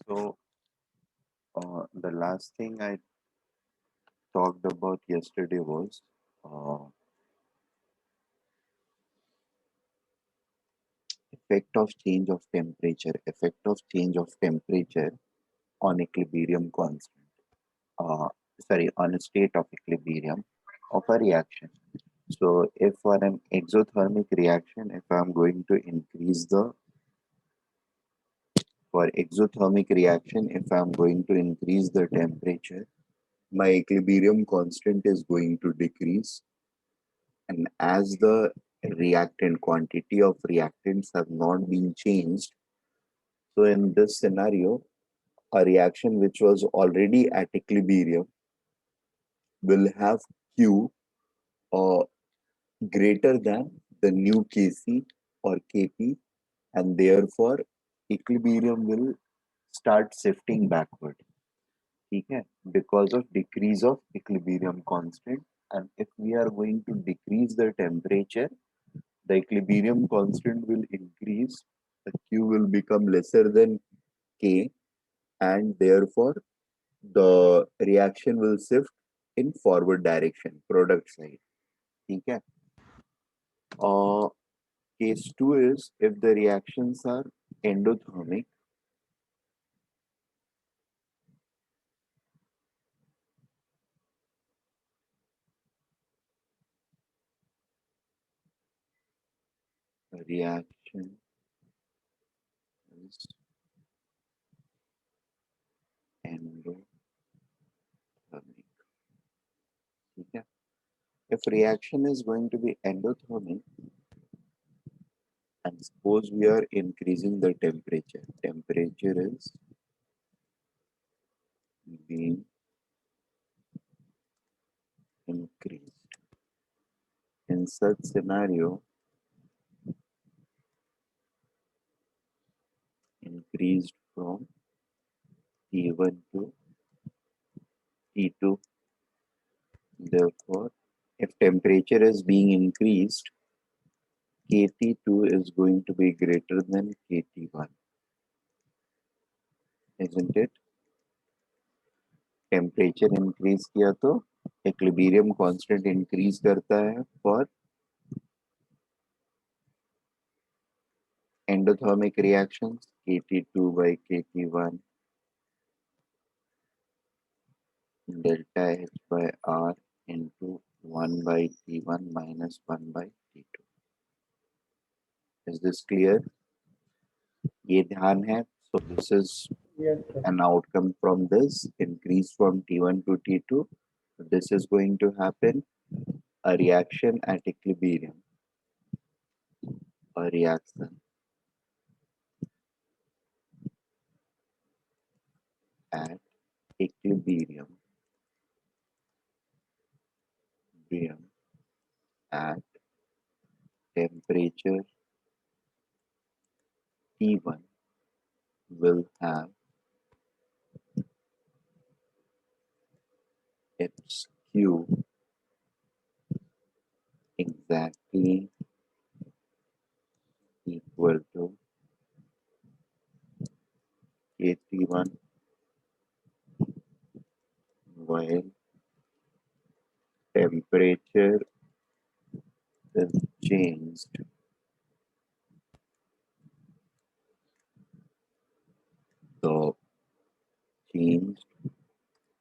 So, the last thing I talked about yesterday was uh, effect of change of temperature on equilibrium constant. Uh, on a state of equilibrium of a reaction. So, if for an exothermic reaction, if I'm going to increase the for exothermic reaction, if I'm going to increase the temperature, my equilibrium constant is going to decrease, and as the reactant quantity of reactants have not been changed, so in this scenario a reaction which was already at equilibrium will have q uh, greater than the new kc or kp, and therefore equilibrium will start shifting backward. ठीक है, because of decrease of equilibrium constant. And if we are going to decrease the temperature, the equilibrium constant will increase, the q will become lesser than k, and therefore the reaction will shift in forward direction, product side. ठीक है. uh, Case 2 is if the reactions are endothermic. Reaction is endothermic. ठीक है. If reaction is going to be endothermic, and suppose we are increasing the temperature is being increased. In such scenario, increased from T1 to T2. Therefore, if temperature is being increased, KT2 is going to be greater than KT1, isn't it? Temperature increase किया तो equilibrium constant increase करता है for endothermic reactions Kt2 by Kt1 delta H by R into 1 by T1 minus 1 by T2. Is this clear? ये ध्यान है. So this is Yes, sir. an outcome from this increase from T1 to T2. This is going to happen a reaction at equilibrium, a reaction at equilibrium at temperature T1 will have its Q exactly equal to KT1, while temperature is changed. The changed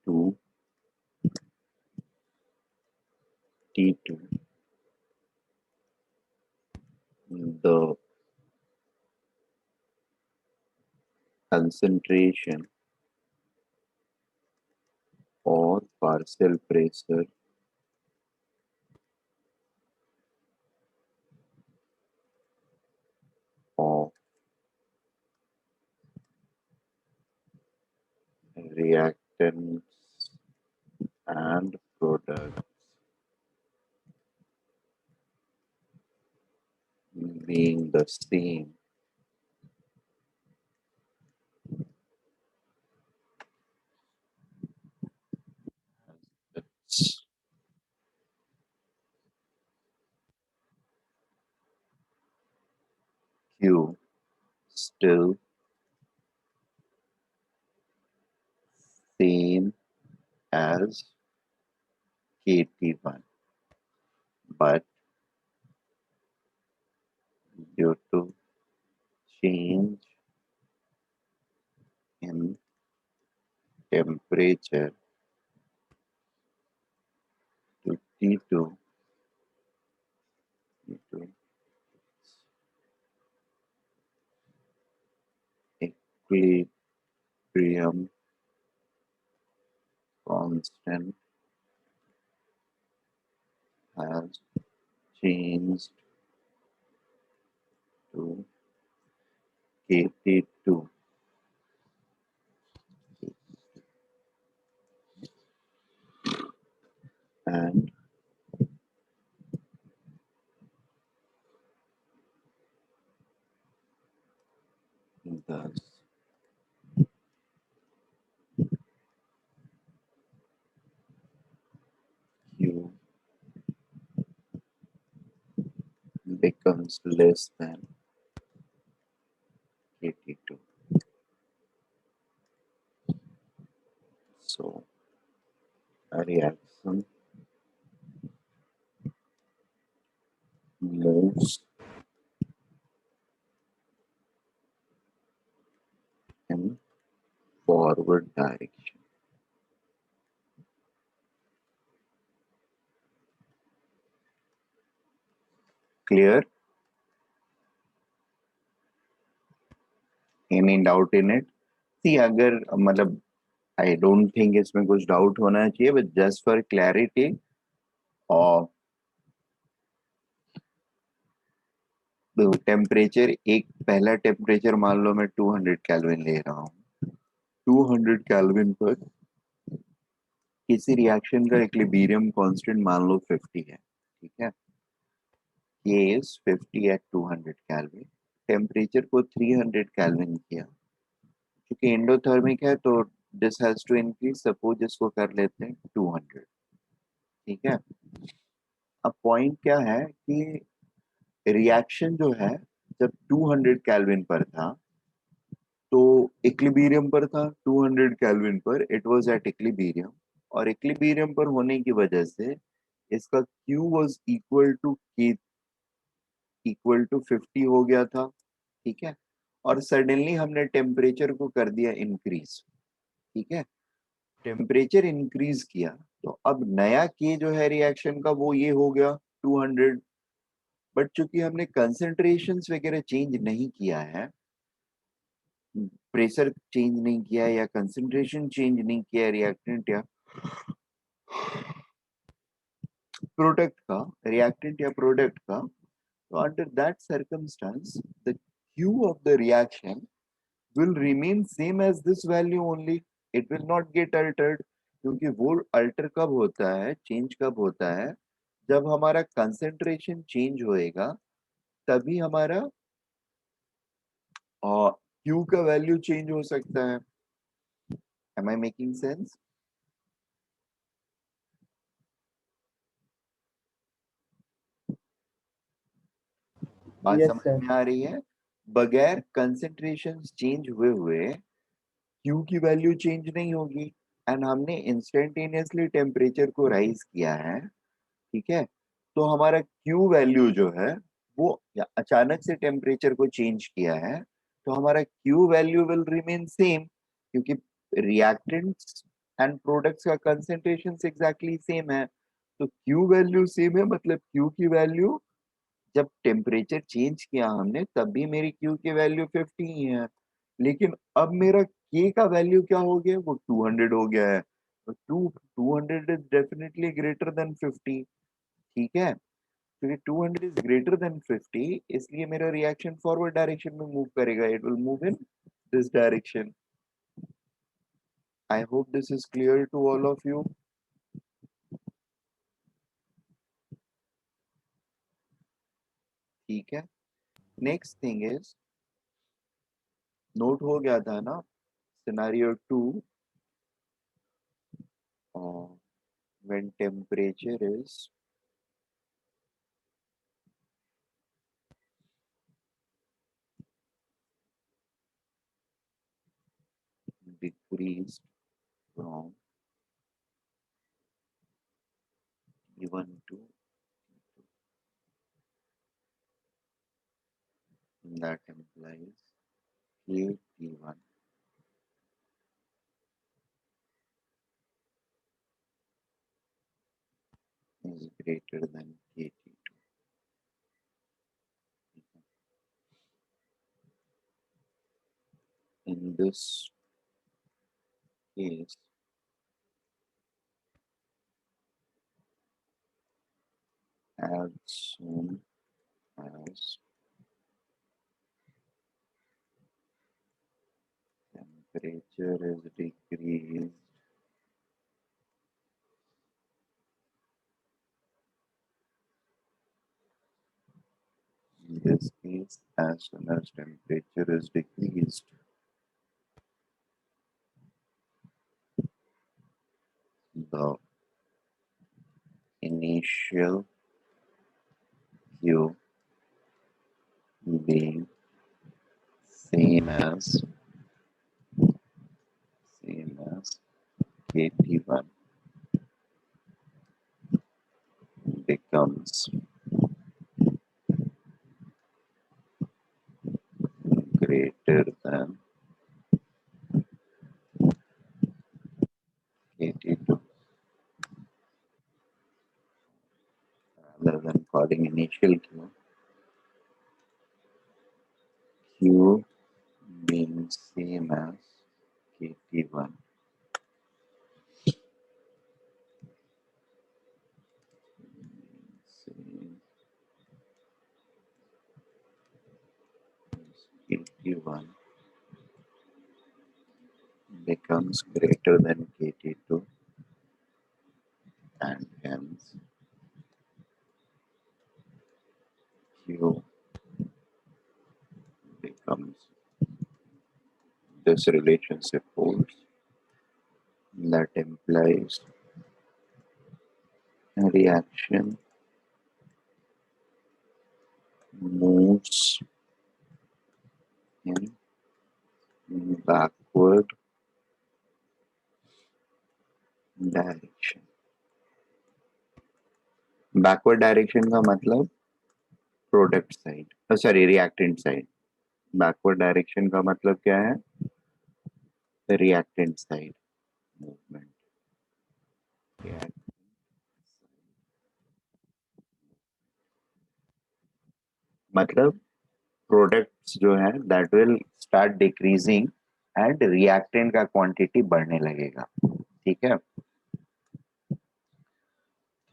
to T2. The concentration or partial pressure of reactants and products being the same as its Q still same as KT1, but due to change in temperature to T2, T2 equilibrium constant has changed to KT2, and thus Q becomes less than KT2. So a reaction moves in forward direction. Clear? Any doubt in it? See, अगर मतलब I don't think इसमें कुछ doubt होना चाहिए, but just for clarity, और temperature एक पहला temperature मान लो मैं 200 केल्विन ले रहा हूँ। 200 केल्विन पर किसी रिएक्शन का इक्विलिब्रियम कांस्टेंट मान लो 50 है, ठीक है। ये इज 50 एट 200 केल्विन। टेम्परेचर को 300 केल्विन किया, क्योंकि एंडोथर्मिक है तो this has to increase. Suppose इसको कर लेते हैं 200, ठीक है। अब पॉइंट क्या है कि रिएक्शन जो है जब 200 केल्विन पर था तो इक्विलिब्रियम पर था। 200 केल्विन पर इट वाज एट इक्विलिब्रियम, और इक्विलिब्रियम पर होने की वजह से इसका Q was equal to K equal to 50 हो गया था, ठीक है। और सडनली हमने टेम्परेचर को कर दिया इंक्रीज, ठीक है। टेम्परेचर इंक्रीज किया तो अब नया K जो है रिएक्शन का वो ये हो गया 200। बट चूंकि हमने कंसेंट्रेशंस वगैरह चेंज नहीं किया है, प्रेशर चेंज नहीं किया या कंसंट्रेशन चेंज नहीं किया रिएक्टेंट या प्रोडक्ट का, रिएक्टेंट या प्रोडक्ट का, तो under that circumstance the Q of the reaction will remain same as this value only. It will not get altered, क्योंकि वो अल्टर कब होता है, चेंज कब होता है, जब हमारा कंसेंट्रेशन चेंज होएगा तभी हमारा Q का वैल्यू चेंज हो सकता है। Am I making sense? बात Yes, समझ sir. में आ रही है? बगैर कंसेंट्रेशन चेंज हुए हुए Q की वैल्यू चेंज नहीं होगी, एंड हमने इंस्टेंटेनियसली टेम्परेचर को राइज किया है, ठीक है। तो हमारा Q वैल्यू जो है वो अचानक से टेम्परेचर को चेंज किया है, तो हमारा Q value will remain same, क्योंकि रिएक्टेंट्स एंड प्रोडक्ट्स का कंसेंट्रेशन एग्जैक्टली सेम है। तो Q वैल्यू सेम है, मतलब Q की वैल्यू जब टेम्परेचर चेंज किया हमने तब भी मेरी Q की वैल्यू 50 ही है, लेकिन अब मेरा K का वैल्यू क्या हो गया, वो 200 हो गया है। तो 200 इज डेफिनेटली ग्रेटर देन 50, ठीक है। क्योंकि 200 इज ग्रेटर देन 50, इसलिए मेरा रिएक्शन फॉरवर्ड डायरेक्शन में मूव करेगा। It will move in this direction. I hope this is clear to all of you. ठीक है। नेक्स्ट थिंग इज, नोट हो गया था ना scenario 2, when temperature is decreased from T1 to T2. That implies KT1 is greater than KT2. In this case, as soon as temperature is decreased, in this case, as soon as temperature is decreased, the initial Q being same as KT1 becomes greater than KT2. Rather than calling initial Q being same as KT1 same as KT1 becomes greater than KT2, and hence Q becomes, this relationship holds, that implies a reaction moves in backward direction. Backward direction का मतलब product side, sorry reactant side. Backward direction का मतलब क्या है? Reactant side movement. मतलब products जो है that will start decreasing and reactant का क्वांटिटी बढ़ने लगेगा. ठीक है.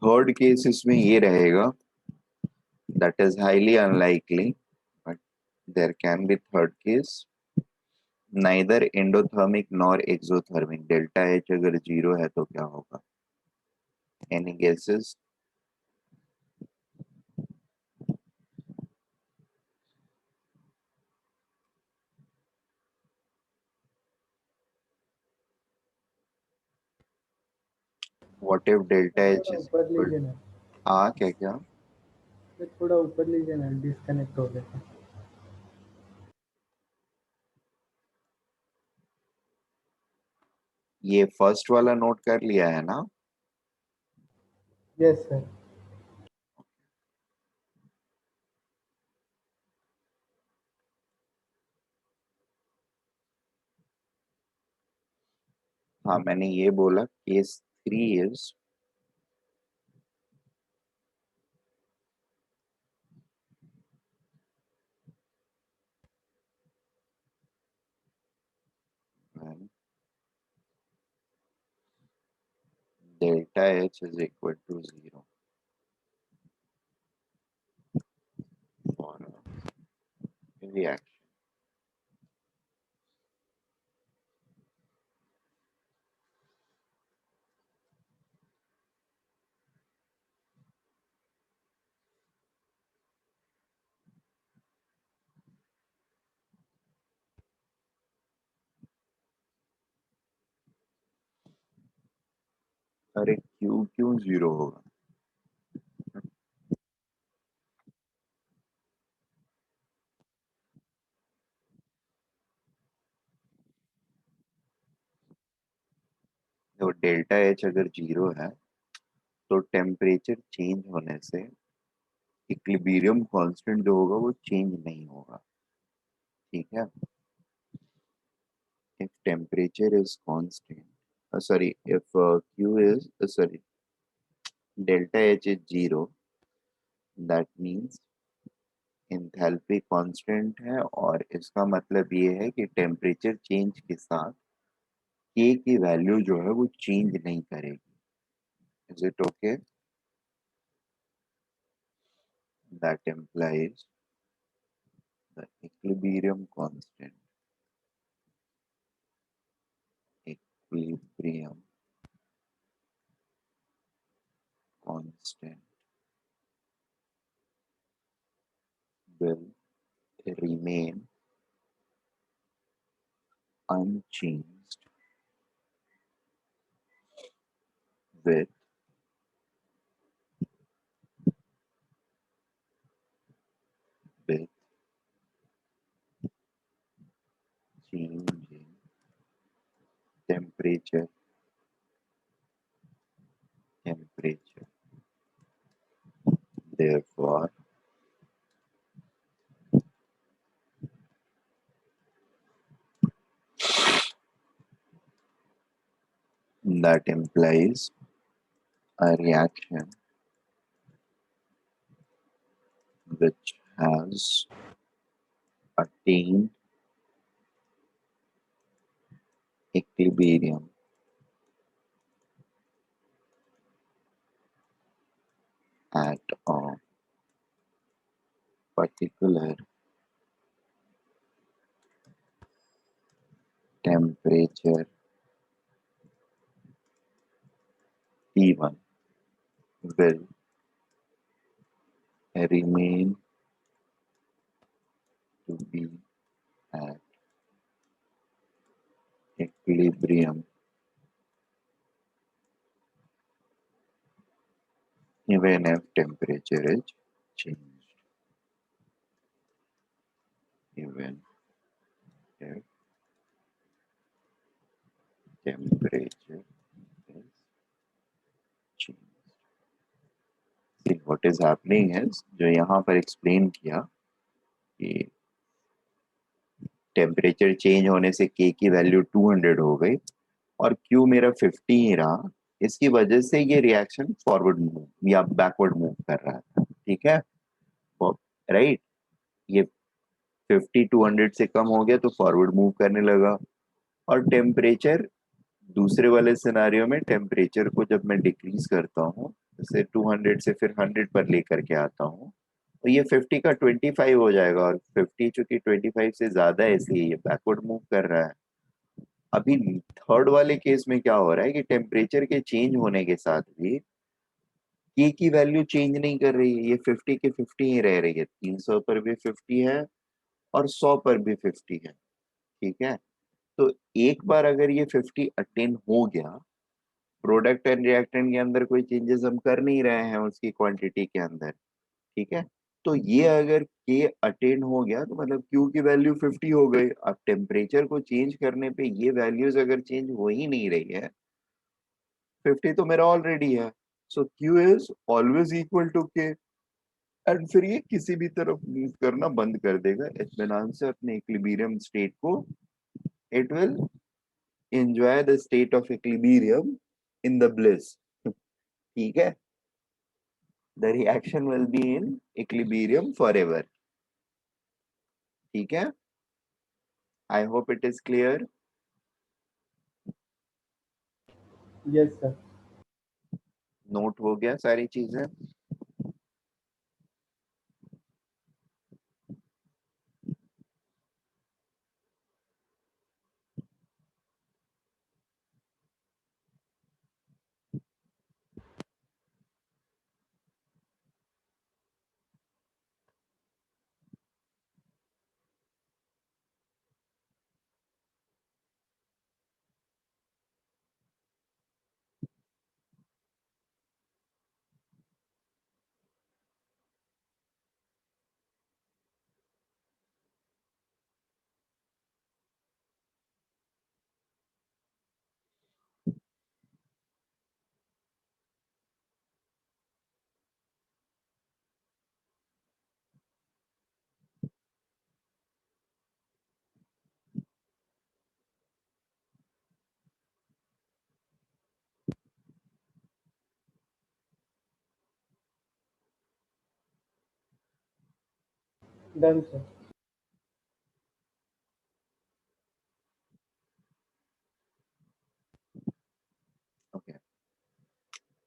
थर्ड केस इसमें ये रहेगा, that is highly unlikely, but there can be third case. Neither endothermic nor exothermic. Delta H अगर जीरो है तो क्या होगा? Any guesses? What if delta H थोड़ा is ऊपर equal? लीजिए ना. हाँ क्या क्या? ये थोड़ा ऊपर लीजिए ना, डिस्कनेक्ट हो गया था. ये फर्स्ट वाला नोट कर लिया है ना? Yes sir. हाँ मैंने ये बोला case 3 is when delta H is equal to 0 for a reaction. अरे क्यू क्यों 0 होगा? तो डेल्टा एच अगर 0 है तो टेम्परेचर चेंज होने से इक्विलिब्रियम कांस्टेंट जो होगा वो चेंज नहीं होगा, ठीक है। if temperature is constant, sorry, if q is sorry, delta h is 0, that means enthalpy constant है, और इसका मतलब ये है कि टेम्परेचर चेंज के साथ k की वैल्यू जो है वो चेंज नहीं करेगी। Is it okay? That implies the equilibrium constant will remain unchanged with with changing temperature. Therefore, that implies a reaction which has attained equilibrium at a particular temperature T1 will remain to be at equilibrium even if temperature is changed. Even if temperature is changed. See, what is happening is, जो यहाँ पर explain किया कि temperature change होने से k की value 200 हो गई और q मेरा 50 ही रहा, इसकी वजह से ये रिएक्शन फॉरवर्ड मूव या बैकवर्ड मूव कर रहा था, ठीक है। राइट, ये 50 200 से कम हो गया तो फॉरवर्ड मूव करने लगा। और टेम्परेचर दूसरे वाले सिनारियो में टेम्परेचर को जब मैं डिक्रीज करता हूँ, जैसे 200 से फिर 100 पर लेकर के आता हूँ, तो ये 50 का 25 हो जाएगा, और 50 चूंकि 25 से ज्यादा है इसलिए ये बैकवर्ड मूव कर रहा है। अभी थर्ड वाले केस में क्या हो रहा है कि टेम्परेचर के चेंज होने के साथ भी k की वैल्यू चेंज नहीं कर रही है, ये 50 के 50 ही रह रही है, 300 पर भी 50 है और 100 पर भी 50 है, ठीक है। तो एक बार अगर ये 50 अटेन हो गया, प्रोडक्ट एंड रिएक्टेंट के अंदर कोई चेंजेस हम कर नहीं रहे हैं उसकी क्वांटिटी के अंदर, ठीक है। तो ये अगर के अटेन हो गया तो मतलब क्यू की वैल्यू 50 हो गई। अब टेम्परेचर को चेंज करने पे ये वैल्यूज अगर चेंज हो ही नहीं रही है, 50 तो मेरा ऑलरेडी है, so Q is always equal to K, and फिर ये किसी भी तरफ मूव करना बंद कर देगा इत्मीनान से अपने इक्विलिब्रियम स्टेट को। It will enjoy the state of equilibrium in the bliss, ठीक है। The reaction will be in equilibrium forever, ठीक है। I hope it is clear. Yes sir. Note हो गया सारी चीजें? Done, sir. ओके,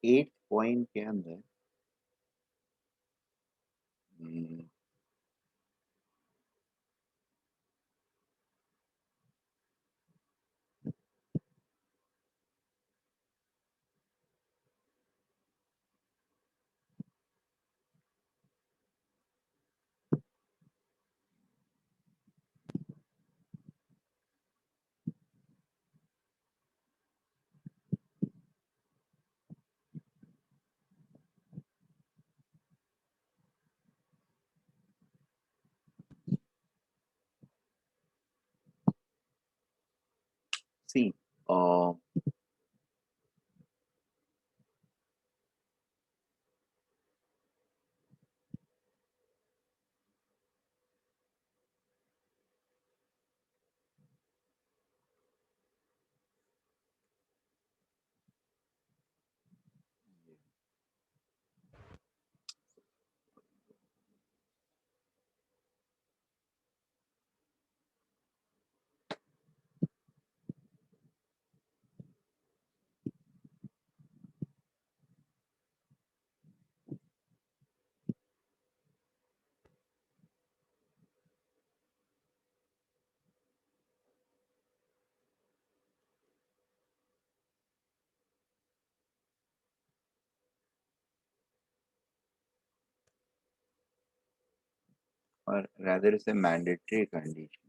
8 पॉइंट के अंदर हम्म, सी और rather इसे मैंडेटरी कंडीशन।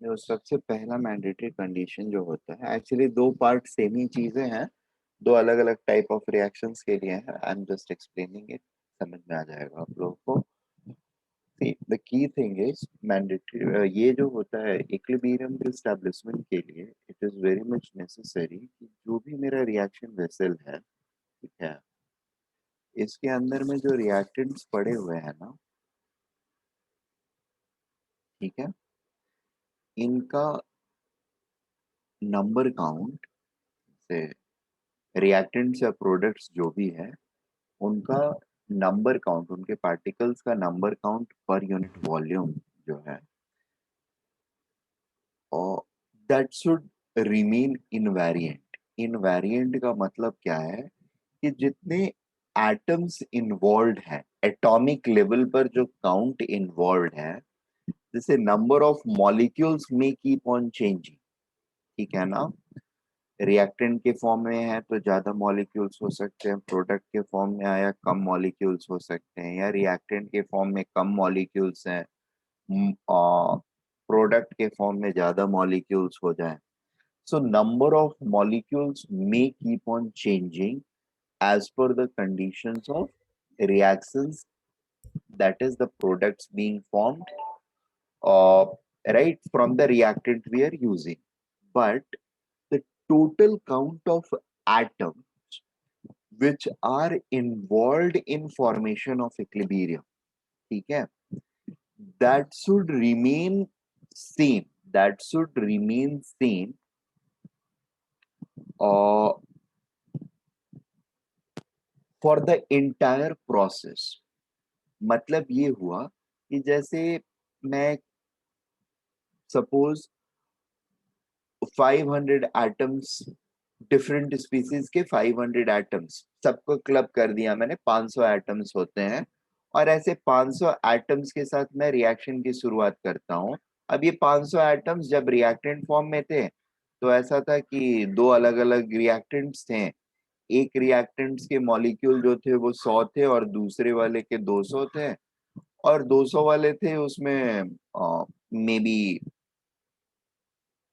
जो सबसे पहला मैंडेटरी कंडीशन जो होता है, एक्चुअली दो पार्ट सेम ही चीजें हैं, दो अलग अलग टाइप ऑफ रिएक्शंस के लिए है। I am just explaining it, समझ में आ जाएगा आप लोगों को। See the key thing is mandatory, ये जो होता है इक्विलिब्रियम के एस्टेब्लिशमेंट के लिए, it is very much necessary कि जो भी मेरा रिएक्शन वेसल है, ठीक है, इसके अंदर में जो रिएक्टेंट्स पड़े हुए हैं ना, ठीक है, इनका नंबर काउंट से रिएक्टेंट्स या प्रोडक्ट्स जो भी है, उनका नंबर काउंट, उनके पार्टिकल्स का number count per unit volume जो है, और that should remain invariant. Invariant का मतलब क्या है कि जितने एटम्स इन्वॉल्व है, एटॉमिक लेवल पर जो काउंट इन्वॉल्व है, जैसे नंबर ऑफ मॉलिक्यूल्स में कीप ऑन चेंजिंग, ठीक है ना। रिएक्टेंट के फॉर्म में है तो ज्यादा मॉलिक्यूल्स हो सकते हैं, प्रोडक्ट के फॉर्म में आया कम मॉलिक्यूल्स हो सकते हैं, या रिएक्टेंट के फॉर्म में कम मॉलिक्यूल्स हैं, प्रोडक्ट के फॉर्म में ज्यादा मॉलिक्यूल्स हो जाए। So number of molecules may keep on changing as per the conditions of reactions, that is the products being formed, uh, right, from the reactant we are using. But the total count of atoms which are involved in formation of equilibrium, ठीक है, that should remain same, that should remain same uh, for the entire process। मतलब ये हुआ कि जैसे मैं suppose 500 atoms, different species के 500 atoms सबको क्लब कर दिया मैंने, 500 एटम्स होते हैं, और ऐसे 500 एटम्स के साथ मैं रिएक्शन की शुरुआत करता हूँ। अब ये 500 एटम्स जब रिएक्टेंट फॉर्म में थे तो ऐसा था कि दो अलग अलग रिएक्टेंट्स थे। एक रिएक्टेंट्स के मॉलिक्यूल जो थे वो 100 थे और दूसरे वाले के 200 थे, और 200 वाले थे उसमें मे बी,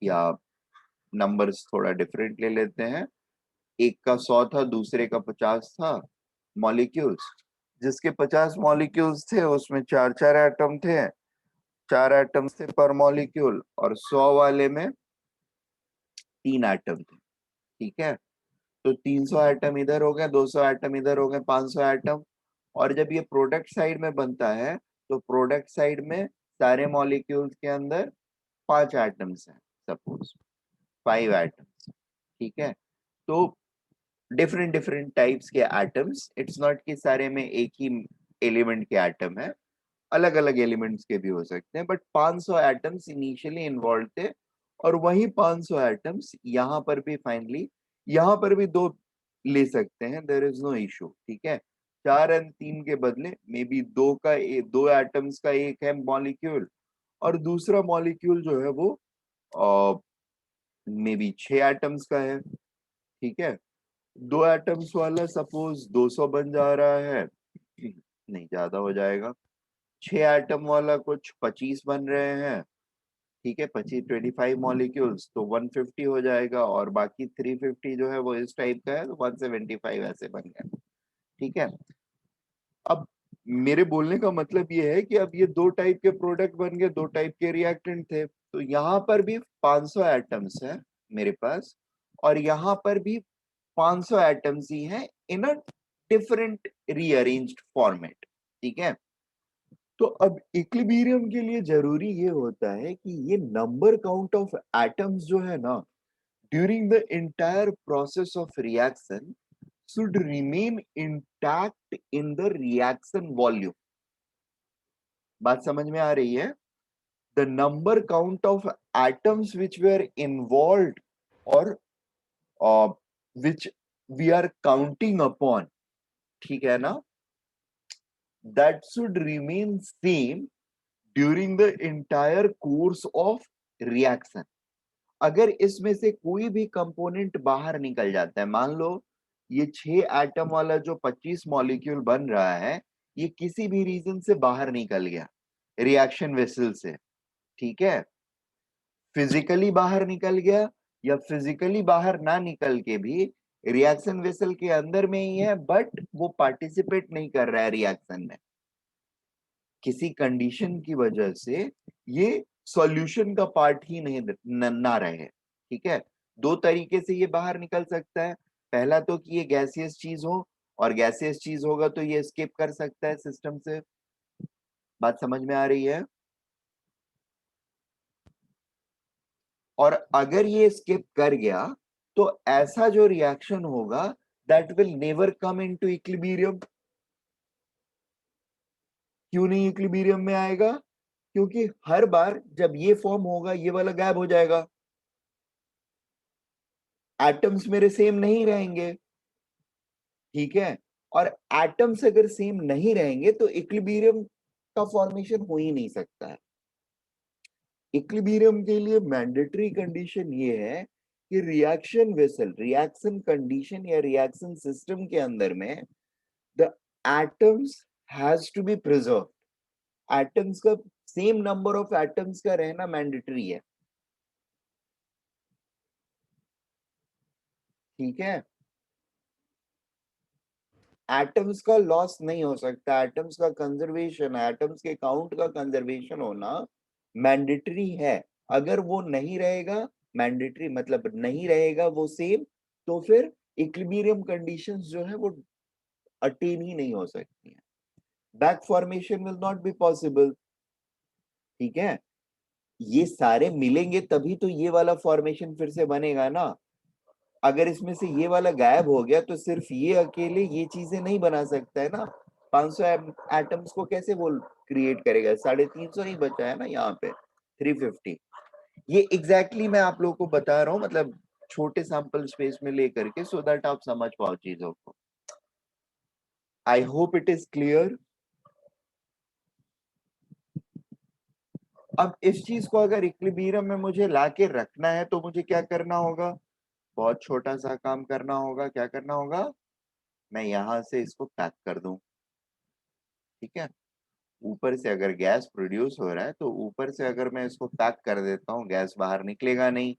या नंबर्स थोड़ा डिफरेंट ले लेते हैं, एक का 100 था, दूसरे का 50 था मॉलिक्यूल्स, जिसके 50 मॉलिक्यूल्स थे उसमें 4 एटम थे, 4 एटम्स थे पर मॉलिक्यूल, और 100 वाले में 3 एटम थे। ठीक है, तो 300 एटम इधर हो गए, 200 एटम इधर हो गए, 500 एटम। और जब ये प्रोडक्ट साइड में बनता है तो प्रोडक्ट साइड में सारे मॉलिक्यूल्स के अंदर 5 एटम्स हैं, सपोज 5 एटम्स। ठीक है, तो डिफरेंट डिफरेंट टाइप्स के एटम्स, इट्स नॉट कि सारे में एक ही एलिमेंट के एटम है, अलग अलग एलिमेंट्स के भी हो सकते हैं, बट 500 एटम्स इनिशियली इन्वॉल्व थे। और वही 500 एटम्स यहाँ पर भी फाइनली, यहाँ पर भी 2 ले सकते हैं, देयर इज नो इशू। ठीक है, 4 और 3 के बदले मे बी 2 एटम्स का एक है मॉलिक्यूल, और दूसरा मॉलिक्यूल जो है वो मे बी 6 एटम्स का है। ठीक है, 2 एटम्स वाला सपोज 200 बन जा रहा है, नहीं ज्यादा हो जाएगा। 6 एटम वाला कुछ 25 बन रहे हैं। ठीक है, 25 मॉलिक्यूल्स तो 150 हो जाएगा, और बाकी 350 जो है वो इस टाइप का है, तो 175 ऐसे बन गया। ठीक है, अब मेरे बोलने का मतलब ये है कि अब ये 2 टाइप के प्रोडक्ट बन गए, 2 टाइप के रिएक्टेंट थे, तो यहाँ पर भी 500 एटम्स है मेरे पास, और यहाँ पर भी 500 एटम्स ही हैं इन अ डिफरेंट रीअरेंज्ड फॉर्मेट। ठीक है, तो अब इक्विलिब्रियम के लिए जरूरी ये होता है कि ये नंबर काउंट ऑफ एटम्स जो है ना, during the entire process of reaction should remain intact in the reaction volume। बात समझ में आ रही है? The number count of atoms which were involved, or which we are counting upon, ठीक है ना, that should remain same during the entire course of reaction। अगर इसमें से कोई भी कंपोनेंट बाहर निकल जाता है, मान लो ये 6 एटम वाला जो 25 मॉलिक्यूल बन रहा है, ये किसी भी रीजन से बाहर निकल गया रिएक्शन वेसल से, ठीक है, फिजिकली बाहर निकल गया, या फिजिकली बाहर ना निकल के भी रिएक्शन वेसल के अंदर में ही है, बट वो पार्टिसिपेट नहीं कर रहा है रिएक्शन में, किसी कंडीशन की वजह से ये सॉल्यूशन का पार्ट ही नहीं ना रहे। ठीक है, 2 तरीके से ये बाहर निकल सकता है। पहला तो कि ये गैसियस चीज हो, और गैसियस चीज होगा तो ये स्किप कर सकता है सिस्टम से। बात समझ में आ रही है? और अगर ये स्किप कर गया तो ऐसा जो रिएक्शन होगा that will never come into equilibrium. क्यों नहीं इक्विलिब्रियम में आएगा? क्योंकि हर बार जब ये फॉर्म होगा ये वाला गायब हो जाएगा, एटम्स मेरे सेम नहीं रहेंगे। ठीक है, और एटम्स अगर सेम नहीं रहेंगे तो इक्विलिब्रियम का फॉर्मेशन हो ही नहीं सकता है। इक्विलिब्रियम के लिए मैंडेटरी कंडीशन ये है कि रिएक्शन वेसल, रिएक्शन कंडीशन या रिएक्शन सिस्टम के अंदर में the atoms has to be preserve. Atoms का सेम नंबर ऑफ एटम्स का रहना मैंडेटरी है। ठीक है, एटम्स का लॉस नहीं हो सकता, एटम्स का कंजर्वेशन, एटम्स के काउंट का कंजर्वेशन होना मैंडेटरी है। अगर वो नहीं रहेगा, मैंडेटरी मतलब नहीं रहेगा वो सेम, तो फिर इक्विलिब्रियम कंडीशंस जो है वो अटेन ही नहीं हो सकती हैं, back formation will not be possible. ठीक है, ये सारे मिलेंगे तभी तो ये वाला फॉर्मेशन फिर से बनेगा ना। अगर इसमें से ये वाला गायब हो गया तो सिर्फ ये अकेले ये चीजें नहीं बना सकता है ना। 500 एटम्स को कैसे वो क्रिएट करेगा? 350 ही बचा है ना यहाँ पे, 350। ये एग्जैक्टली मैं आप लोगों को बता रहा हूँ, मतलब छोटे सैंपल स्पेस में लेकर के, सो दैट आप समझ पाओ चीजों को। I hope it is clear. अब इस चीज को अगर इक्विलिब्रियम में मुझे लाके रखना है तो मुझे क्या करना होगा? बहुत छोटा सा काम करना होगा। क्या करना होगा? मैं यहां से इसको पैक कर दूं। ठीक है, ऊपर से अगर गैस प्रोड्यूस हो रहा है तो ऊपर से अगर मैं इसको पैक कर देता हूँ, गैस बाहर निकलेगा नहीं,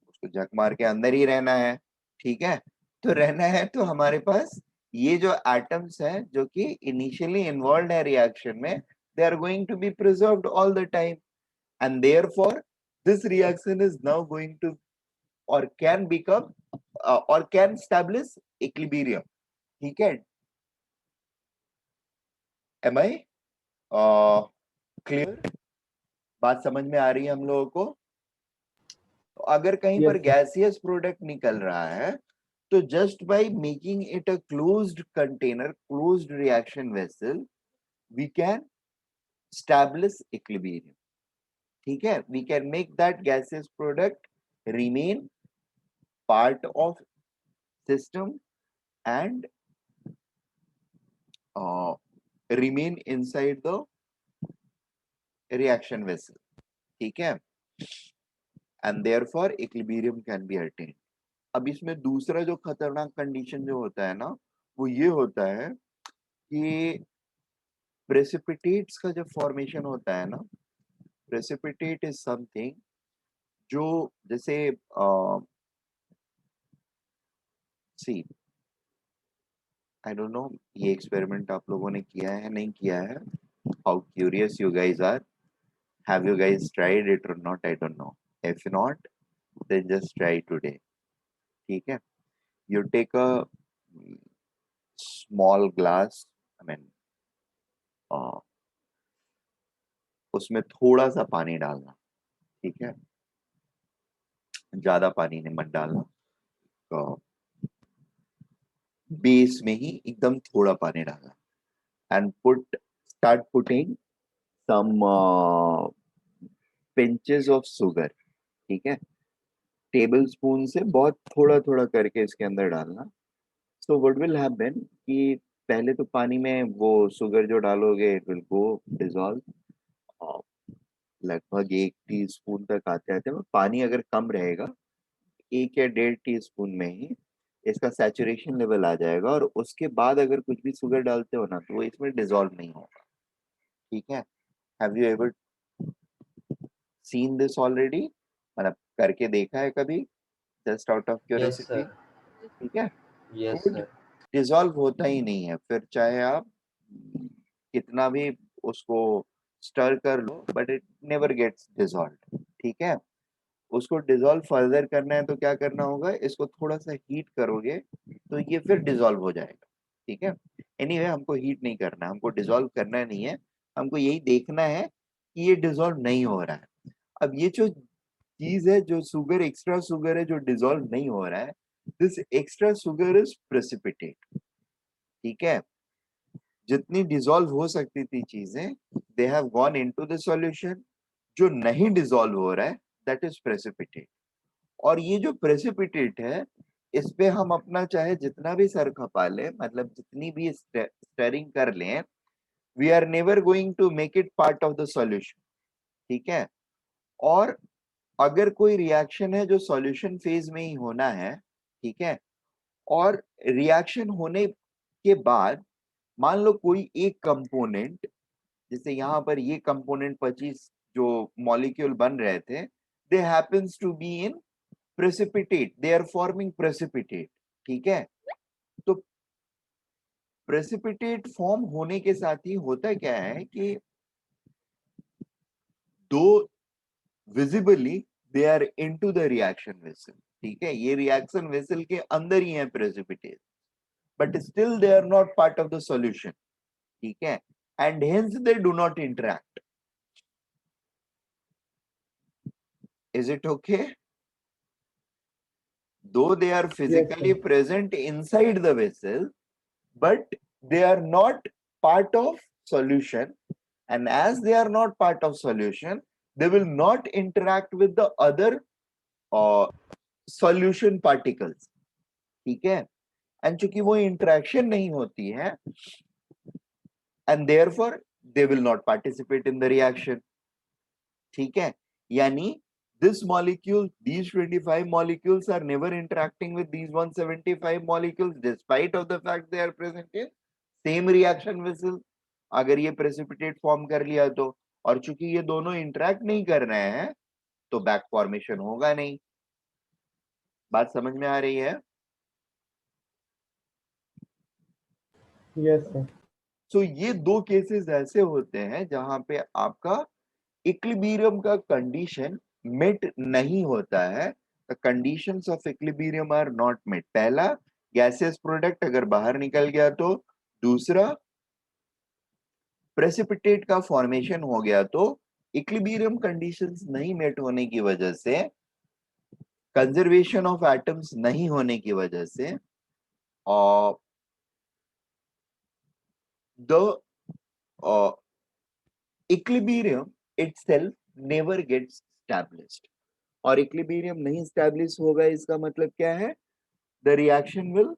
उसको जक मार के अंदर ही रहना है। ठीक है, तो रहना है तो हमारे पास ये जो एटम्स हैं जो कि इनिशियली इन्वॉल्व है रिएक्शन में, they are going to be preserved all the time, and therefore this reaction is now going to और कैन बिकम और कैन स्टैब्लिश इक्विलिब्रियम. ठीक है, एम आई क्लियर? बात समझ में आ रही है हम लोगों को? तो अगर कहीं पर Yes, sir. गैसियस प्रोडक्ट निकल रहा है, तो just by making it a closed container, closed reaction vessel, we can establish equilibrium. ठीक है, we can make that gaseous product remain part of system and remain inside the reaction vessel. ठीक है, and therefore equilibrium can be attained. अब इसमें दूसरा जो खतरनाक condition जो होता है ना, वो ये होता है कि प्रेसिपिटेट्स का जब फॉर्मेशन होता है ना, प्रेसिपिटेट इज समथिंग जो जैसे सी आई डोंट नो ये एक्सपेरिमेंट आप लोगों ने किया है नहीं किया है, how curious you guys are, have you guys tried it और not, I don't know. If not, then just try today. ठीक है, you take a small glass, I mean uh, उसमें थोड़ा सा पानी डालना. ठीक है, ज्यादा पानी नहीं मत डालना, तो बेस में ही एकदम थोड़ा पानी डालना, and start putting some pinches of sugar. ठीक है, टेबल स्पून से बहुत थोड़ा थोड़ा करके इसके अंदर डालना. सो व्हाट विल हैपन कि पहले तो पानी में वो शुगर जो डालोगे इट विल गो डिजॉल्व, लगभग 1 टीस्पून तक आते आते. पानी अगर कम रहेगा 1 या 1.5 टीस्पून में ही इसका सैचुरेशन लेवल आ जाएगा, और उसके बाद अगर कुछ भी शुगर डालते हो ना तो वो इसमें डिजॉल्व नहीं होगा. ठीक है, have you ever seen this already, मतलब करके देखा है कभी, just out of Yes, curiosity? sir. ठीक है, Yes, गुड. sir. डिसॉल्व होता ही नहीं है, फिर चाहे आप कितना भी उसको स्टर कर लो, but it never gets dissolve. ठीक है, उसको डिसॉल्व फर्दर करना है तो क्या करना होगा, इसको थोड़ा सा हीट करोगे तो ये फिर डिसॉल्व हो जाएगा. ठीक है, एनीवे हमको हीट नहीं करना, हमको डिसॉल्व करना नहीं है, हमको यही देखना है कि ये डिसॉल्व नहीं हो रहा है. अब ये जो चीज है, जो शुगर, एक्स्ट्रा शुगर है जो डिसॉल्व नहीं हो रहा है, this extra sugar is precipitate. ठीक है, जितनी डिसॉल्व हो सकती थी चीजें, they have gone into the solution. जो नहीं डिसॉल्व हो रहा है दैट इज प्रेसिपिटेट. और ये जो प्रेसिपिटेट है, इस पे हम अपना चाहे जितना भी सर खपा लें, मतलब जितनी भी स्टरिंग कर लें, we are never going to make it part of the solution. ठीक है, और अगर कोई रिएक्शन है जो सॉल्यूशन फेज में ही होना है, ठीक है, और रिएक्शन होने के बाद मान लो कोई एक कंपोनेंट, जैसे यहाँ पर ये कंपोनेंट 25 जो मॉलिक्यूल बन रहे थे, they happens to be in precipitate, they are forming precipitate. ठीक है, तो प्रेसिपिटेट फॉर्म होने के साथ ही होता क्या है कि though visibly they are into the reaction vessel. ठीक है, ये रिएक्शन वेसल के अंदर ही है precipitate, but still they are not part of the solution. ठीक है, and hence they do not interact. Is it okay? Though they are Yes, physically sir. present inside the vessel, but they are not part of solution, and as they are not part of solution, they will not interact with the other uh, solution particles. ठीक है, and चूंकि वो interaction नहीं होती है, and therefore they will not participate in the reaction. ठीक है, यानी this molecule, these 25 molecules are never interacting with these 175 molecules despite of the fact they are present in same reaction vessel. अगर ये precipitate form कर लिया तो, और चूंकि ये दोनों इंटरेक्ट नहीं कर रहे हैं तो बैक फॉर्मेशन होगा नहीं. बात समझ में आ रही है? Yes, sir. सो ये दो केसेस ऐसे होते हैं जहां पे आपका इक्विलिब्रियम का कंडीशन मेट नहीं होता है, the conditions of equilibrium are not met. पहला, गैसियस प्रोडक्ट अगर बाहर निकल गया तो। दूसरा, प्रेसिपिटेट का फॉर्मेशन हो गया तो। इक्विलिब्रियम कंडीशंस नहीं मेट होने की वजह से, कंजर्वेशन ऑफ एटम्स नहीं होने की वजह से, और the equilibrium itself never gets established। और इक्विलिब्रियम नहीं स्टैब्लिश होगा इसका मतलब क्या है? The reaction will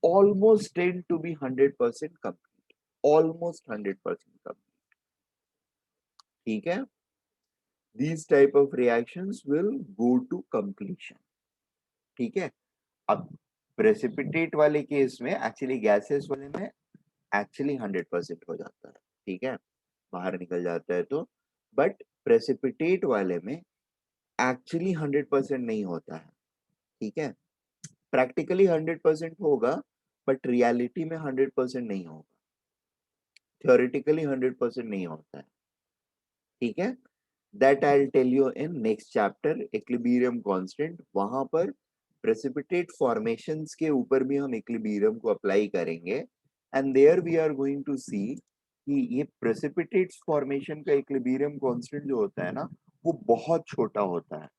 almost tend to be 100% complete, almost 100% complete। ठीक है, these type of reactions will go to completion। ठीक है, अब प्रेसिपिटेट वाले केस में, एक्चुअली गैसेस वाले में एक्चुअली 100% हो जाता है। ठीक है, बाहर निकल जाता है तो। बट प्रेसिपिटेट वाले में एक्चुअली 100% नहीं होता है। ठीक है, प्रैक्टिकली 100% होगा, बट रियलिटी में 100% नहीं होगा, थ्योरेटिकली 100% नहीं होता है। ठीक है, that I will tell you in next chapter, equilibrium constant. वहां पर प्रेसिपिटेट फॉर्मेशंस के ऊपर भी हम इक्विलिब्रियम को अप्लाई करेंगे, and there we are going to see कि ये प्रेसिपिटेट फॉर्मेशन का इक्विलिब्रियम कांस्टेंट जो होता है ना, वो बहुत छोटा होता है।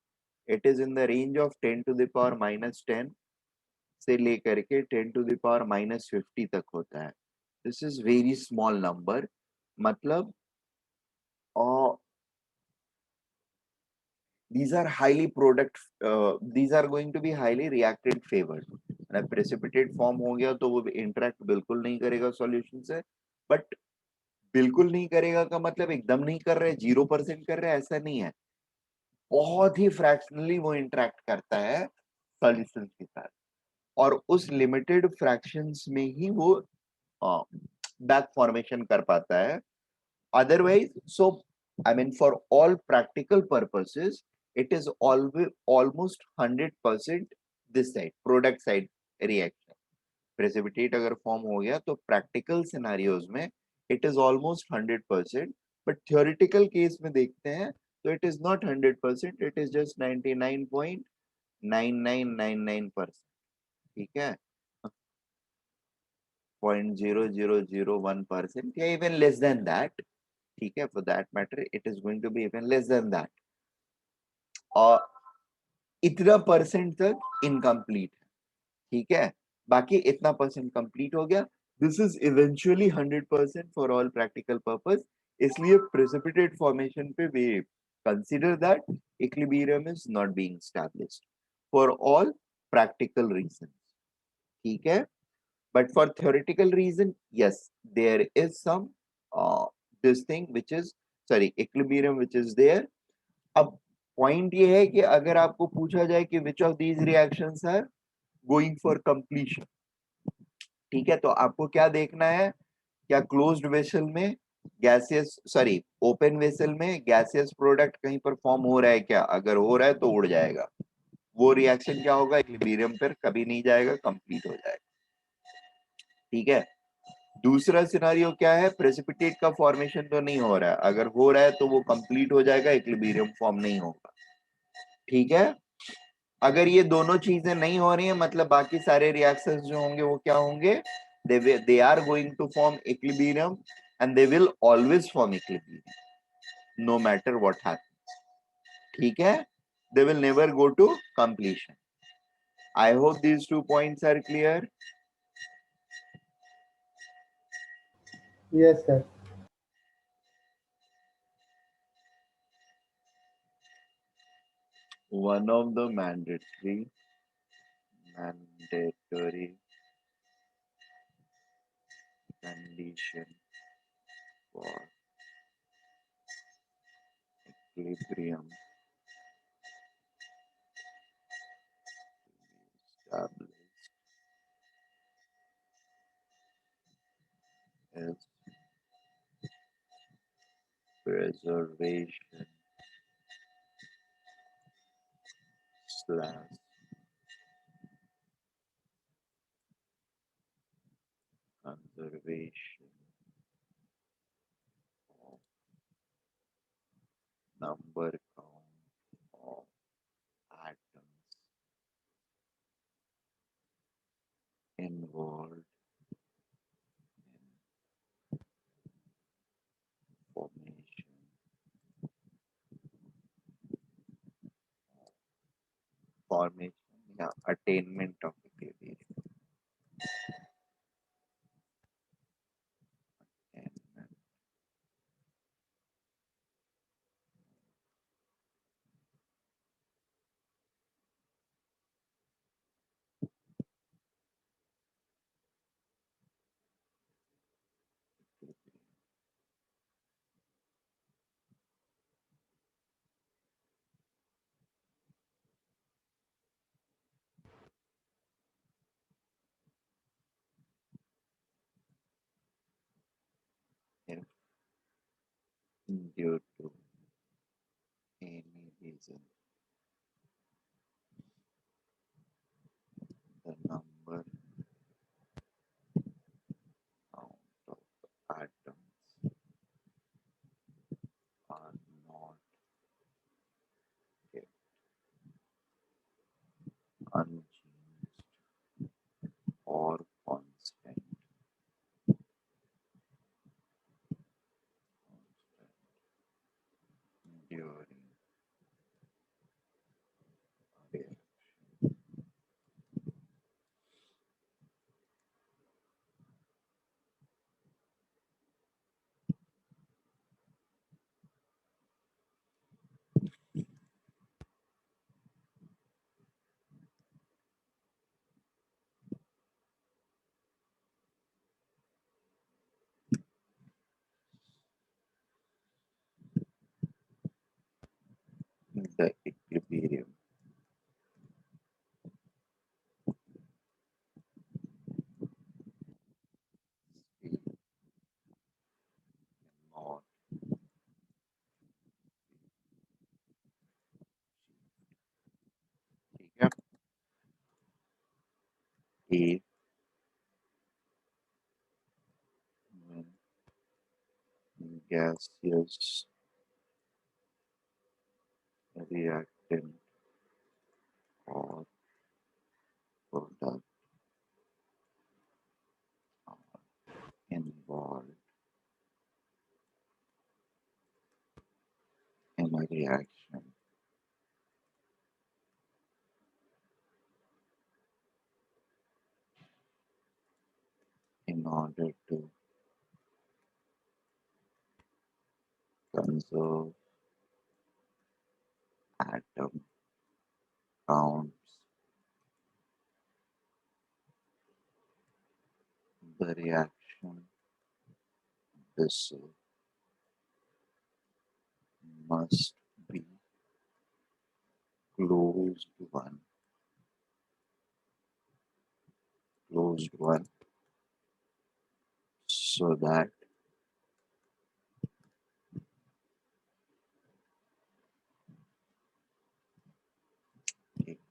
It is in the range of 10 to the power -10 से लेकर के 10 टू द पावर -50 तक होता है। This is very small number. मतलब these are highly product these are going to be highly reactant favored। Precipitate form हो गया तो वो इंटरेक्ट बिल्कुल नहीं करेगा सॉल्यूशन से। बट बिल्कुल नहीं करेगा का मतलब एकदम नहीं कर रहे, 0% कर रहे, ऐसा नहीं है। बहुत ही फ्रैक्शनली वो इंटरेक्ट करता है सॉल्यूशन के साथ, और उस लिमिटेड फ्रैक्शंस में ही वो बैक फॉर्मेशन कर पाता है। Otherwise, so I mean, for all practical purposes, it is always almost 100% this side, product side reaction। Precipitate अगर फॉर्म हो गया तो प्रैक्टिकल सिनेरियोज में it is almost 100%, but theoretical case में देखते हैं तो it is not 100%, it is just 99.9999%। ठीक है, 0.0001% या इवन लेस देन दैट। ठीक है, for that matter it is going to be even less than that, और इतना परसेंट तक इनकम्प्लीट है। ठीक है, बाकी इतना परसेंट कंप्लीट हो गया। This is eventually 100% for all practical purpose. इसलिए प्रेसिपिटेट फॉर्मेशन पे we consider that equilibrium is not being established for all practical reason. ठीक है, but for theoretical reason, yes, there is some this thing which is, sorry, equilibrium which is there। अब point ये है कि अगर आपको पूछा जाए कि which of these reactions are going for completion, ठीक है, तो आपको क्या देखना है? क्या क्लोज्ड वेसल में गैसियस, सॉरी, ओपन वेसल में गैसियस प्रोडक्ट कहीं पर फॉर्म हो रहा है क्या? अगर हो रहा है तो उड़ जाएगा, वो रिएक्शन क्या होगा? इक्विलिब्रियम पर कभी नहीं जाएगा, कंप्लीट हो जाएगा। ठीक है, दूसरा सिनारियो क्या है? प्रेसिपिटेट का फॉर्मेशन तो नहीं हो रहा है, अगर हो रहा है तो वो कंप्लीट हो जाएगा, इक्विलिब्रियम फॉर्म नहीं होगा। ठीक है, अगर ये दोनों चीजें नहीं हो रही हैं, मतलब बाकी सारे रिएक्शंस जो होंगे वो क्या होंगे? They are going to form equilibrium, and they will always form equilibrium no matter what happens. ठीक है, they will never go to completion. I hope these 2 points are clear. Yes, sir. One of the mandatory condition for equilibrium established is preservation slash observation of number count of atoms involved in formation, yeah, attainment of equilibrium. Attainment equilibrium. If due to any reason the number count of atoms are not kept unchanged or constant during a reaction, the equilibrium state cannot be achieved. A when gaseous reactant or product are involved in a reaction, in order to conserve atom counts, the reaction vessel must be closed one, closed one, so that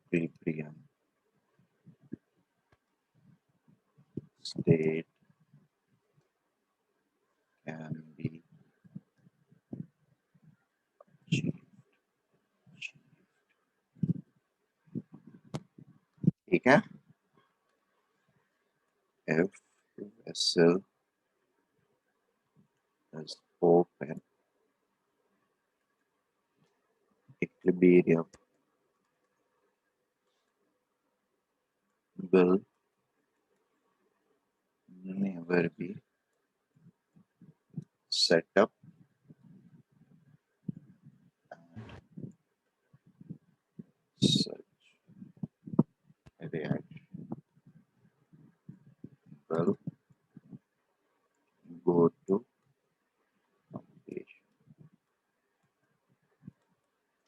equilibrium state can be achieved. ठीक है? If vessel is open, equilibrium will never be set up, and such reaction will go to completion.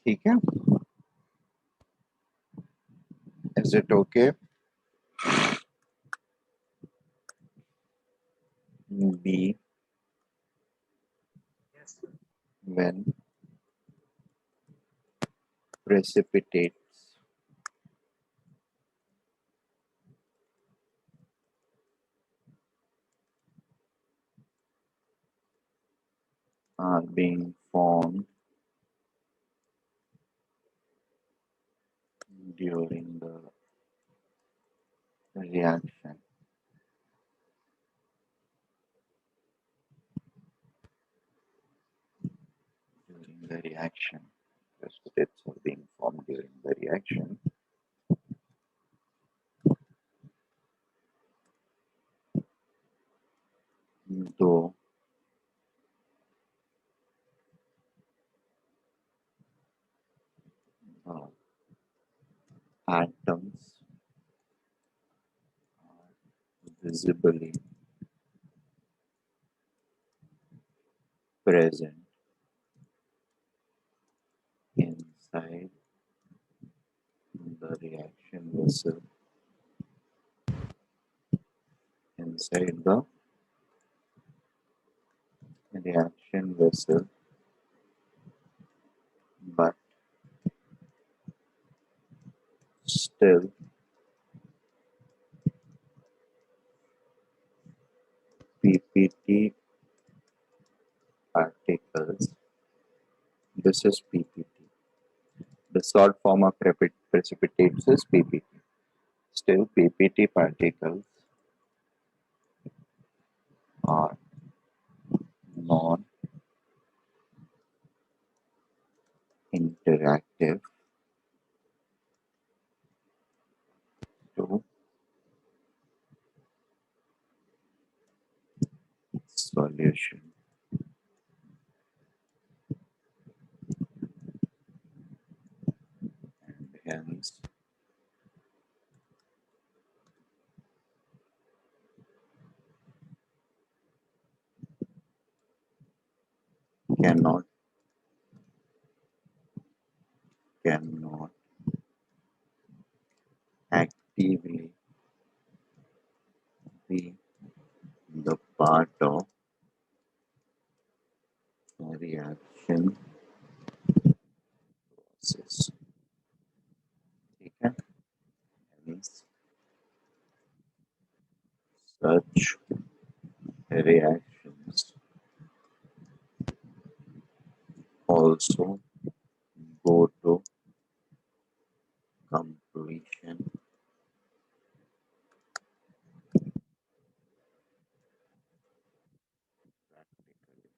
ठीक है? Is it okay? B, Yes, sir. when precipitates are being formed during the reaction. During the reaction, precipitates are being formed during the reaction. Though uh, atoms are visibly present inside the reaction vessel, inside the reaction vessel, but still PPT particles. This is PPT. The short form of precipitates is PPT. Still, PPT particles are non-interactive to solution and hence cannot cannot actively be the part of a reaction process. ठीक है? Hence, such reactions also go to completion practically.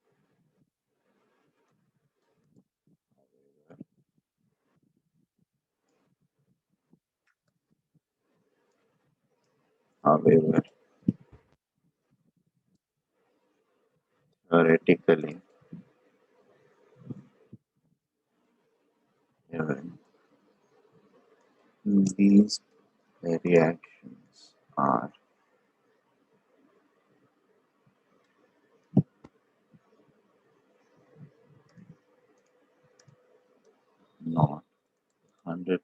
However, theoretically, even these reactions are not 100%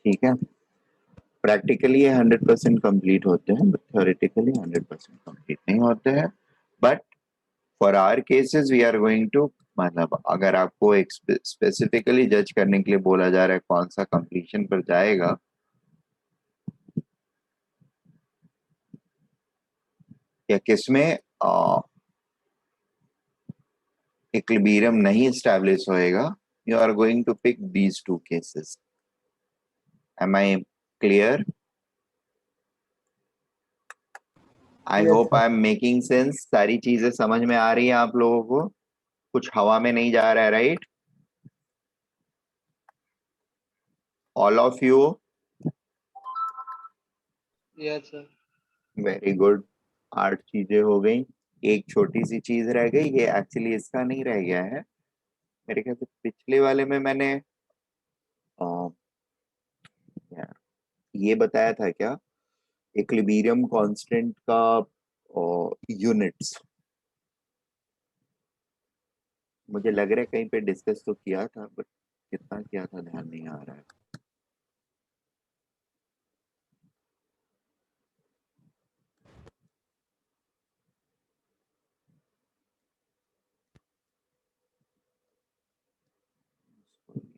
ठीक है practically ये 100% complete होते हैं but theoretically 100% complete नहीं होते हैं but for our cases we are going to मतलब अगर आपको एक स्पेसिफिकली जज करने के लिए बोला जा रहा है कौन सा कंप्लीशन पर जाएगा या किसमें इक्विलिब्रियम नहीं एस्टैब्लिश होएगा you are going to pick these two cases am I clear I Yes, hope sir. I am making sense सारी चीजें समझ में आ रही हैं आप लोगों को कुछ हवा में नहीं जा रहा है right all of you Yes, sir. Very good 8 चीजें हो गई एक छोटी सी चीज रह गई ये एक्चुअली इसका नहीं रह गया है मेरे ख्याल से पिछले वाले में मैंने यार ये बताया था क्या इक्विलिब्रियम कांस्टेंट का यूनिट्स मुझे लग रहा है कहीं पे डिस्कस तो किया था बट कितना किया था ध्यान नहीं आ रहा है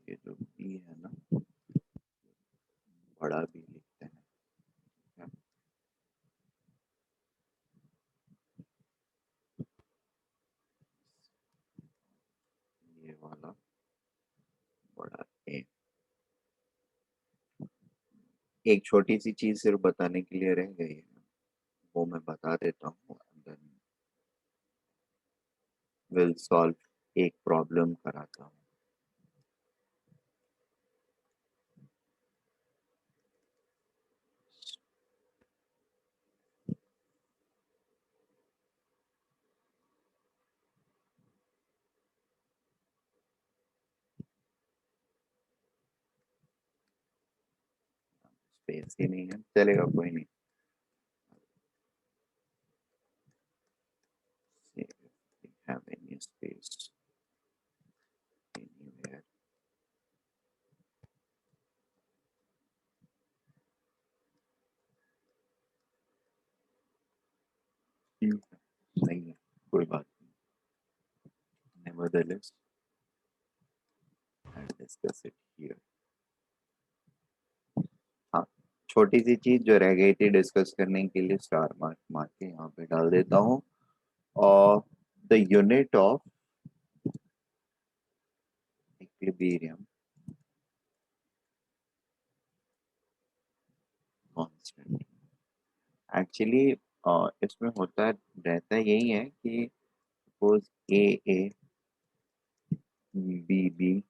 ये जो बी है ना बड़ा भी लिखते हैं एक छोटी सी चीज सिर्फ बताने के लिए रह गई है, वो मैं बता देता हूँ, देन विल सॉल्व एक प्रॉब्लम कराता हूँ। स्पेस ही नहीं है, चलेगा कोई नहीं। See if we have any space anywhere. नहीं है, कोई बात नहीं। Nevertheless, I'll discuss it here. हाँ, छोटी सी चीज जो रह गई थी डिस्कस करने के लिए, स्टार मार्क मार के यहाँ पे डाल देता हूँ। और the unit of equilibrium constant. Actually इसमें होता रहता यही है कि suppose A A, B B,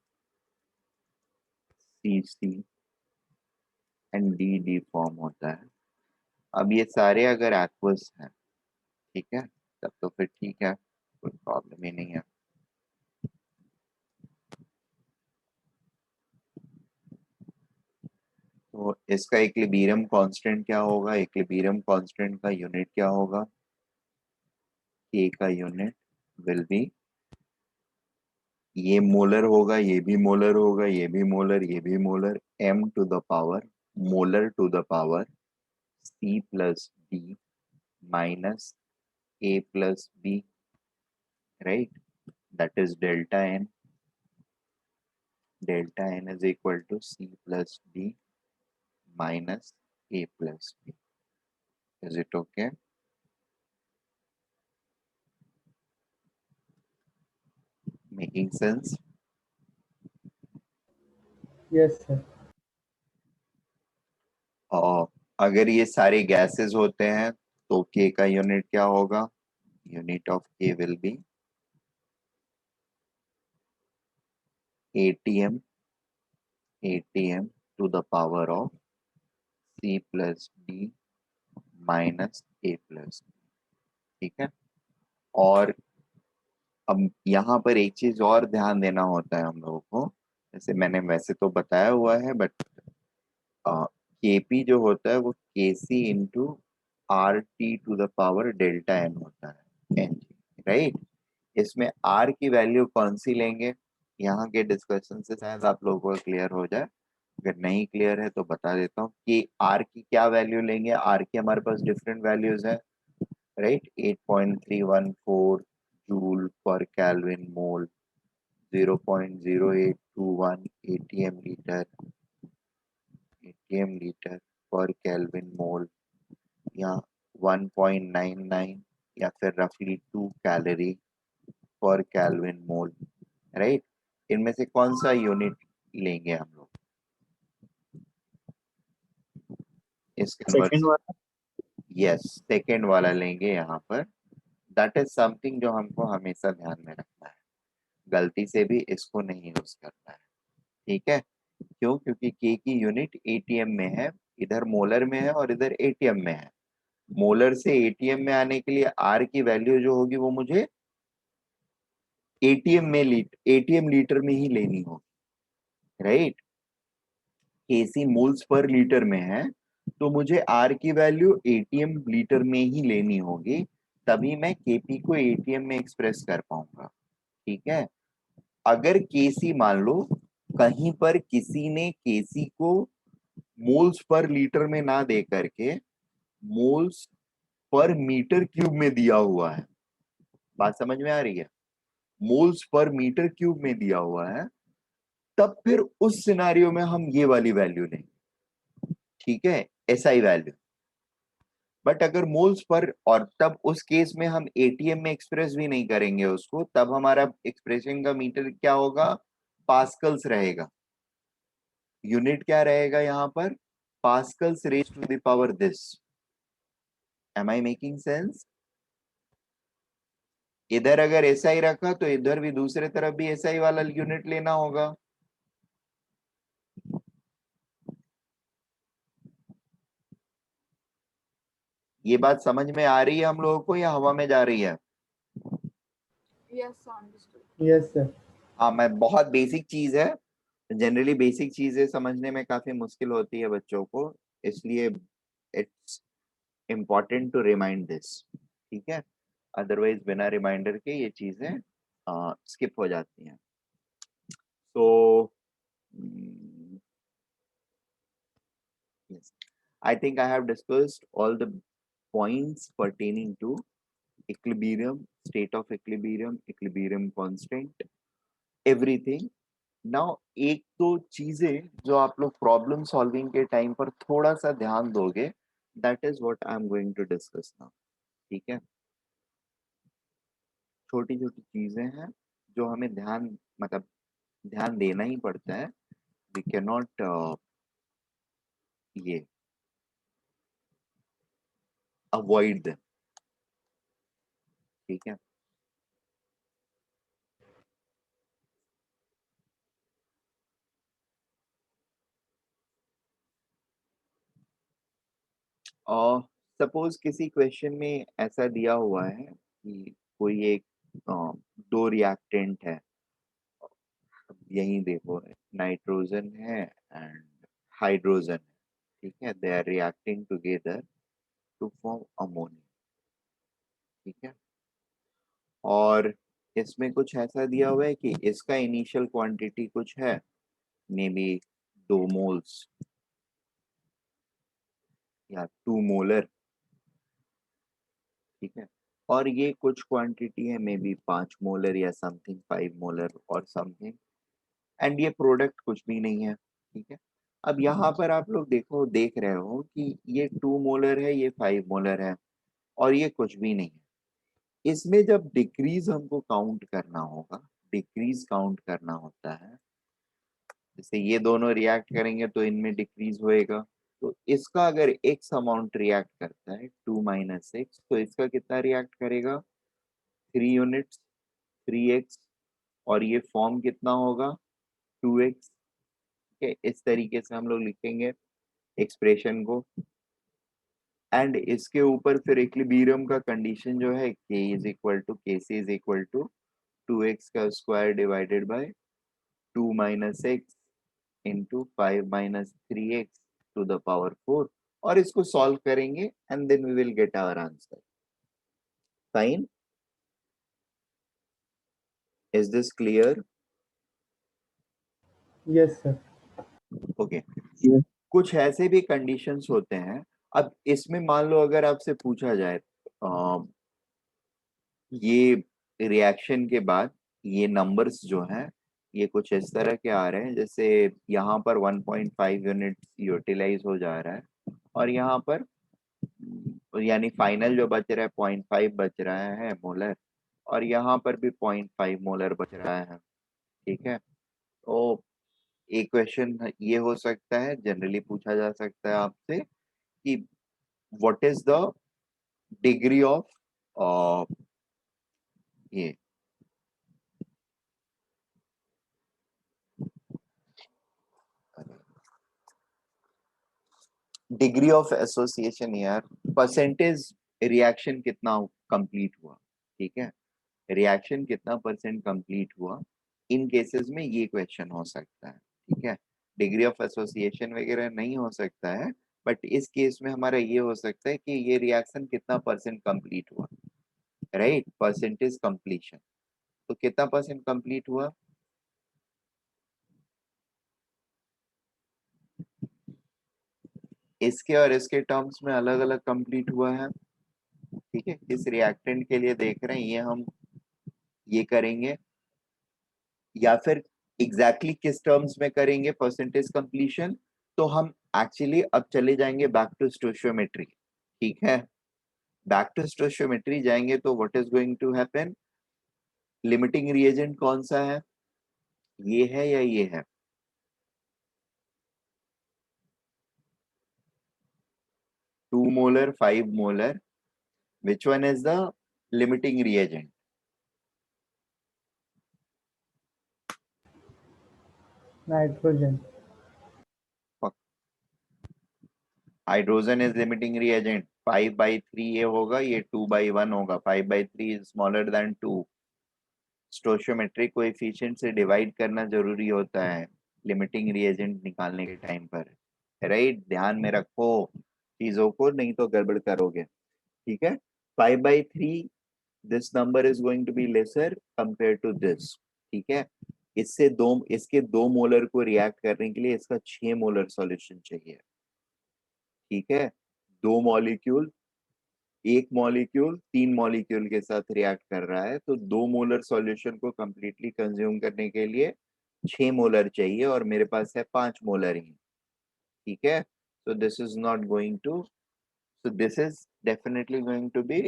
C C and D D form होता है। अब ये सारे अगर एक्वस हैं, ठीक है, तब तो फिर ठीक है, कोई प्रॉब्लम ही नहीं है। तो इसका इक्विलिब्रियम कांस्टेंट क्या होगा? इक्विलिब्रियम कांस्टेंट का यूनिट क्या होगा? के का यूनिट विल बी, ये मोलर होगा, ये भी मोलर होगा, ये भी मोलर, ये भी molar, m to the power molar to the power c plus d minus a plus b, right? That is delta n। Delta n is equal to c plus d minus a plus b। Is it okay? Making sense? Yes sir. और अगर ये सारे gases होते हैं तो k का unit क्या होगा? Unit of k will be atm, atm to the power of c plus d minus a plus, ठीक है। और अब यहाँ पर एक चीज और ध्यान देना होता है हम लोगों को, जैसे मैंने वैसे तो बताया हुआ है, बट केपी जो होता है वो KC into R T to the power delta N होता है, एन जी, राइट। इसमें आर की वैल्यू कौन सी लेंगे? यहाँ के डिस्कशन से शायद आप लोगों को क्लियर हो जाए, अगर नहीं क्लियर है तो बता देता हूँ कि आर की क्या वैल्यू लेंगे। आर की हमारे पास डिफरेंट वैल्यूज है, right. 8.314 joule per kelvin mole, 0.0821 atm litre, atm litre per kelvin mole, या 1.99 या फिर रफली 2 कैलोरी पर केल्विन मोल, राइट। इनमें से कौन सा यूनिट लेंगे हम लोग इस सेकंड कन्वर्स? वाला। यस, सेकेंड वाला लेंगे यहाँ पर। दैट इज समथिंग जो हमको हमेशा ध्यान में रखना है, गलती से भी इसको नहीं यूज करना है, ठीक है। क्यों? क्योंकि के की यूनिट एटीएम में है, इधर मोलर में है और इधर एटीएम में है। मोलर से एटीएम में आने के लिए आर की वैल्यू जो होगी वो मुझे एटीएम लीटर में ही लेनी होगी, राइट। केसी मोल्स पर लीटर में है, तो मुझे आर की वैल्यू एटीएम लीटर में ही लेनी होगी, तभी मैं केपी को एटीएम में एक्सप्रेस कर पाऊंगा, ठीक है। अगर केसी मान लो कहीं पर किसी ने केसी को मोल्स पर लीटर में ना दे करके मोल्स पर मीटर क्यूब में दिया हुआ है, बात समझ में आ रही है? मोल्स पर मीटर क्यूब में दिया हुआ है, तब फिर उस सिनारियो में हम ये वाली वैल्यू लेंगे, ठीक है, एसआई वैल्यू। बट अगर मोल्स पर, और तब उस केस में हम एटीएम में एक्सप्रेस भी नहीं करेंगे उसको, तब हमारा एक्सप्रेशन का मीटर क्या होगा? पास्कल्स रहेगा। यूनिट क्या रहेगा यहाँ पर? Pascals raise to the power this. Am I making sense? इधर अगर SI रखा तो इधर भी दूसरे तरफ भी SI वाला यूनिट लेना होगा. ये बात समझ में आ रही है हम लोगों को या हवा में जा रही है? Yes, understood. Yes, sir. हाँ, मैं बहुत बेसिक चीज है. जनरली बेसिक चीजें समझने में काफी मुश्किल होती है बच्चों को, इसलिए it's important to remind this. ठीक है, अदरवाइज बिना रिमाइंडर के ये चीजें स्किप हो जाती हैं. So yes, I think I have discussed all the points pertaining to equilibrium, state of equilibrium, equilibrium constant, everything. Now एक दो चीजें जो आप लोग प्रॉब्लम सॉल्विंग के टाइम पर थोड़ा सा ध्यान दोगे, that is what I am going to discuss now. ठीक है, छोटी छोटी चीजें हैं जो हमें ध्यान देना ही पड़ता है. We cannot ये avoid them. ठीक है, और सपोज किसी क्वेश्चन में ऐसा दिया हुआ है कि कोई एक दो रिएक्टेंट है. यही देखो, नाइट्रोजन है एंड हाइड्रोजन है. ठीक है, they are reacting together to form ammonia. ठीक है, और इसमें कुछ ऐसा दिया हुआ है कि इसका इनिशियल क्वांटिटी कुछ है, मे बी 2 मोल्स या 2 मोलर. ठीक है, और ये कुछ क्वांटिटी है मे बी 5 मोलर या समथिंग 5 मोलर और समथिंग, एंड ये प्रोडक्ट कुछ भी नहीं है. ठीक है, अब यहाँ पर आप लोग देख रहे हो कि ये 2 मोलर है, ये 5 मोलर है, और ये कुछ भी नहीं है. इसमें जब डिक्रीज हमको काउंट करना होगा, डिक्रीज काउंट करना होता है, जैसे ये दोनों रिएक्ट करेंगे तो इनमें डिक्रीज होएगा. तो इसका अगर एक्स अमाउंट रिएक्ट करता है 2 - 6, तो इसका कितना रिएक्ट करेगा? 3 यूनिट्स, 3x, और ये फॉर्म कितना होगा? 2x. ठीक है, इस तरीके से हम लोग लिखेंगे एक्सप्रेशन को. एंड इसके ऊपर फिर इक्विलिब्रियम का कंडीशन जो है k is equal to KC is equal to 2x का square divided by 2 - 6 into 5 - 3x to the power 4, और इसको सॉल्व करेंगे and then we will get our answer. Fine, is this clear? Yes, sir. Okay. कुछ ऐसे भी conditions होते हैं. अब इसमें मान लो अगर आपसे पूछा जाए ये रिएक्शन के बाद ये नंबर्स जो हैं ये कुछ इस तरह के आ रहे हैं, जैसे यहाँ पर 1.5 यूनिट यूटिलाइज हो जा रहा है, और यहाँ पर यानी फाइनल जो बच रहा है 0.5 बच रहा है मोलर, और यहाँ पर भी 0.5 मोलर बच रहा है. ठीक है, तो एक क्वेश्चन ये हो सकता है, जनरली पूछा जा सकता है आपसे कि what is the degree of ये डिग्री ऑफ एसोसिएशन, यार परसेंटेज रिएक्शन कितना कंप्लीट हुआ. ठीक है, रिएक्शन कितना परसेंट कंप्लीट हुआ, इन केसेस में ये क्वेश्चन हो सकता है. ठीक है, डिग्री ऑफ एसोसिएशन वगैरह नहीं हो सकता है, बट इस केस में हमारा ये हो सकता है कि ये रिएक्शन कितना परसेंट कंप्लीट हुआ. Right, percentage completion. तो कितना परसेंट कंप्लीट हुआ? इसके और इसके टर्म्स में अलग अलग कंप्लीट हुआ है. ठीक है, इस रिएक्टेंट के लिए देख रहे हैं, ये हम ये करेंगे, या फिर एग्जैक्टली किस टर्म्स में करेंगे परसेंटेज कंप्लीशन, तो हम एक्चुअली अब चले जाएंगे बैक टू स्टोइचियोमेट्री. ठीक है, बैक टू स्टोइचियोमेट्री जाएंगे तो what is going to happen? Limiting reagent कौन सा है? ये है या ये है? 2 molar, 5 molar. Which one is the limiting reagent? Nitrogen. Hydrogen is limiting reagent. 5/3 ये होगा, ये 2/1 होगा. 5/3 इज स्मॉलर देन 2. स्टोइचियोमेट्रिक कोएफिशिएंट से डिवाइड करना जरूरी होता है लिमिटिंग रिएजेंट निकालने के टाइम पर. राइट, ध्यान में रखो चीजों को, नहीं तो गड़बड़ करोगे. ठीक है. 5/3, this number is going to be lesser compare to this. ठीक है. इसके 2 मोलर को रिएक्ट करने के लिए इसका 6 मोलर सॉल्यूशन चाहिए. ठीक है. 2 मॉलिक्यूल, एक मॉलिक्यूल 3 मॉलिक्यूल के साथ रिएक्ट कर रहा है, तो 2 मोलर सॉल्यूशन को कंप्लीटली कंज्यूम करने के लिए 6 मोलर चाहिए, और मेरे पास है 5 मोलर ही. ठीक है. so this is not going to so this is definitely going to be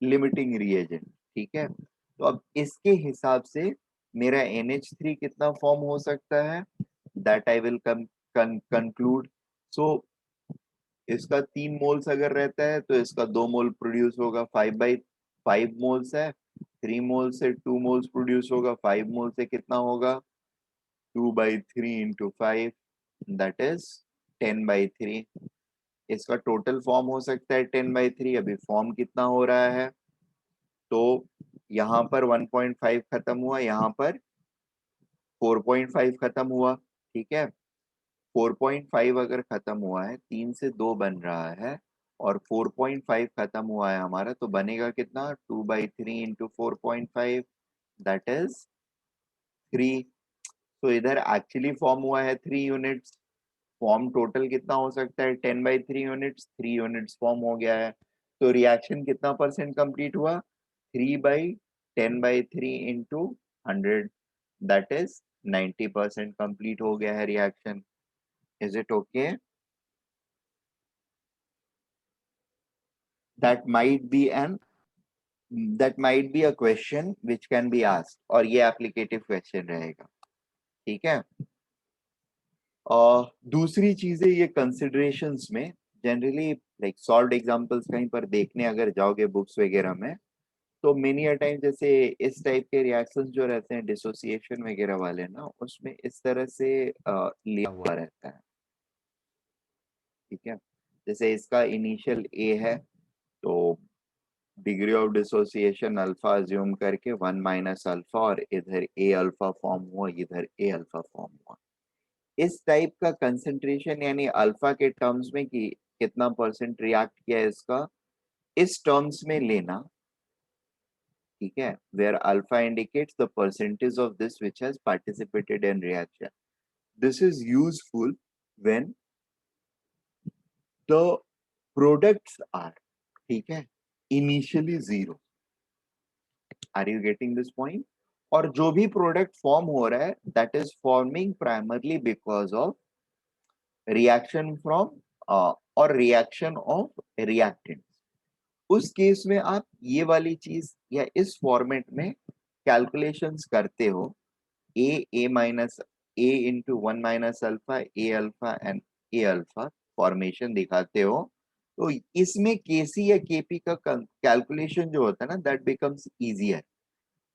limiting reagent. ठीक है. तो अब इसके हिसाब से मेरा NH3 कितना फॉर्म हो सकता है, that I will conclude. so इसका 3 मोल्स अगर रहता है तो इसका 2 मोल प्रोड्यूस होगा. 5/5 मोल्स है, 3 मोल से 2 मोल्स प्रोड्यूस होगा. 5 मोल से कितना होगा, 2/3 इंटू 5, दैट इज 10/3. इसका टोटल फॉर्म हो सकता है 10/3. अभी फॉर्म कितना हो रहा है, तो यहाँ पर 1.5 खत्म हुआ, यहाँ पर 4.5 खत्म हुआ. ठीक है. 4.5 अगर खत्म हुआ है, 3 से 2 बन रहा है, और 4.5 खत्म हुआ है हमारा, तो बनेगा कितना, 2/3 इंटू 4.5, दैट इज 3. तो इधर एक्चुअली फॉर्म हुआ है 3 यूनिट्स. फॉर्म टोटल कितना हो सकता है, 10/3 यूनिट्स. 3 यूनिट्स फॉर्म हो गया है. तो रिएक्शन कितना परसेंट कंप्लीट हुआ, 3/10/3 इंटू 100, दैट इज 90% कंप्लीट हो गया है reaction. Is it okay? That might be a question which can be asked, और ये applicative question रहेगा. ठीक है. दूसरी चीजें ये considerations में generally like solved examples कहीं पर देखने अगर जाओगे बुक्स वगैरह में, तो many a time जैसे इस टाइप के reactions जो रहते हैं डिसोसिएशन वगैरह वाले ना, उसमें इस तरह से लिया हुआ रहता है. ठीक है. जैसे इसका इनिशियल A है, तो degree of dissociation alpha assume करके 1 माइनस अल्फा, और इधर ए अल्फा फॉर्म हुआ, इधर ए अल्फा फॉर्म हुआ. इस टाइप का कंसंट्रेशन यानी अल्फा के टर्म्स में कि कितना परसेंट रिएक्ट किया है इसका, इस टर्म्स में लेना. ठीक है. Where alpha indicates the percentage of this which has participated in reaction. This is useful when the products are, ठीक है, initially 0. Are you getting this point? और जो भी प्रोडक्ट फॉर्म हो रहा है, that is forming primarily because of reaction from और reaction of reactant. उस केस में आप ये वाली चीज या इस फॉर्मेट में कैलकुलेशंस करते हो, A minus A into 1 minus alpha, A alpha and A alpha formation दिखाते हो, तो इसमें केसी या केपी का कैलकुलेशन जो होता है ना, दैट बिकम्स इजियर.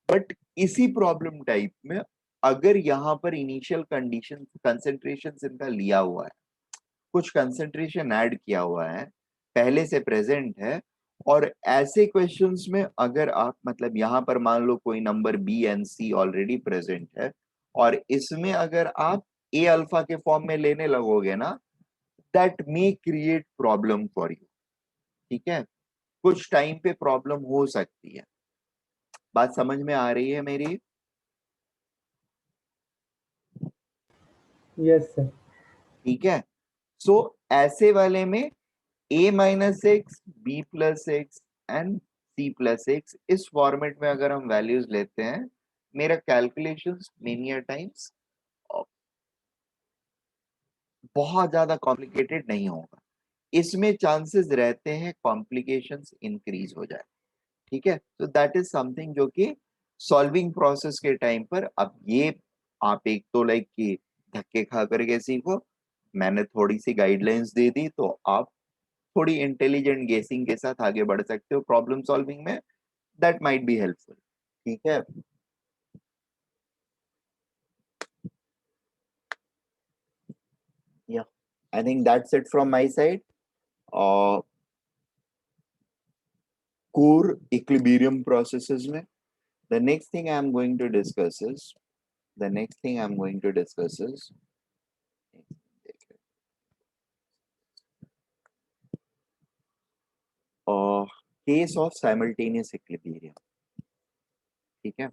बट इसी प्रॉब्लम टाइप में अगर यहाँ पर इनिशियल कंडीशन कंसेंट्रेशन इनका लिया हुआ है, कुछ कंसेंट्रेशन ऐड किया हुआ है, पहले से प्रेजेंट है, और ऐसे क्वेश्चंस में अगर आप मतलब यहाँ पर मान लो कोई number B and C already present है, और इसमें अगर आप ए अल्फा के फॉर्म में लेने लगोगे ना, that may create problem for you. ठीक है. कुछ टाइम पे प्रॉब्लम हो सकती है. बात समझ में आ रही है मेरी? Yes sir. ठीक है. सो ऐसे वाले में a minus X, B plus X and C plus X, इस फॉर्मेट में अगर हम वैल्यूज लेते हैं, मेरा कैलकुलेशंस मेनी टाइम्स बहुत ज्यादा कॉम्प्लिकेटेड नहीं होगा. इसमें चांसेस रहते हैं कॉम्प्लिकेशंस इंक्रीज हो जाए. ठीक है. तो दैट इज समथिंग जो कि सॉल्विंग प्रोसेस के टाइम पर, अब ये आप एक तो लाइक कि धक्के खा करके सीखो, मैंने थोड़ी सी गाइडलाइंस दे दी, तो आप थोड़ी इंटेलिजेंट गेसिंग के साथ आगे बढ़ सकते हो प्रॉब्लम सॉल्विंग में, दैट माइट बी हेल्पफुल। ठीक है, या I think that's it from my side. Core equilibrium processes में the next thing I'm going to discuss is the next thing I'm going to discuss is case of simultaneous equilibrium। ठीक है,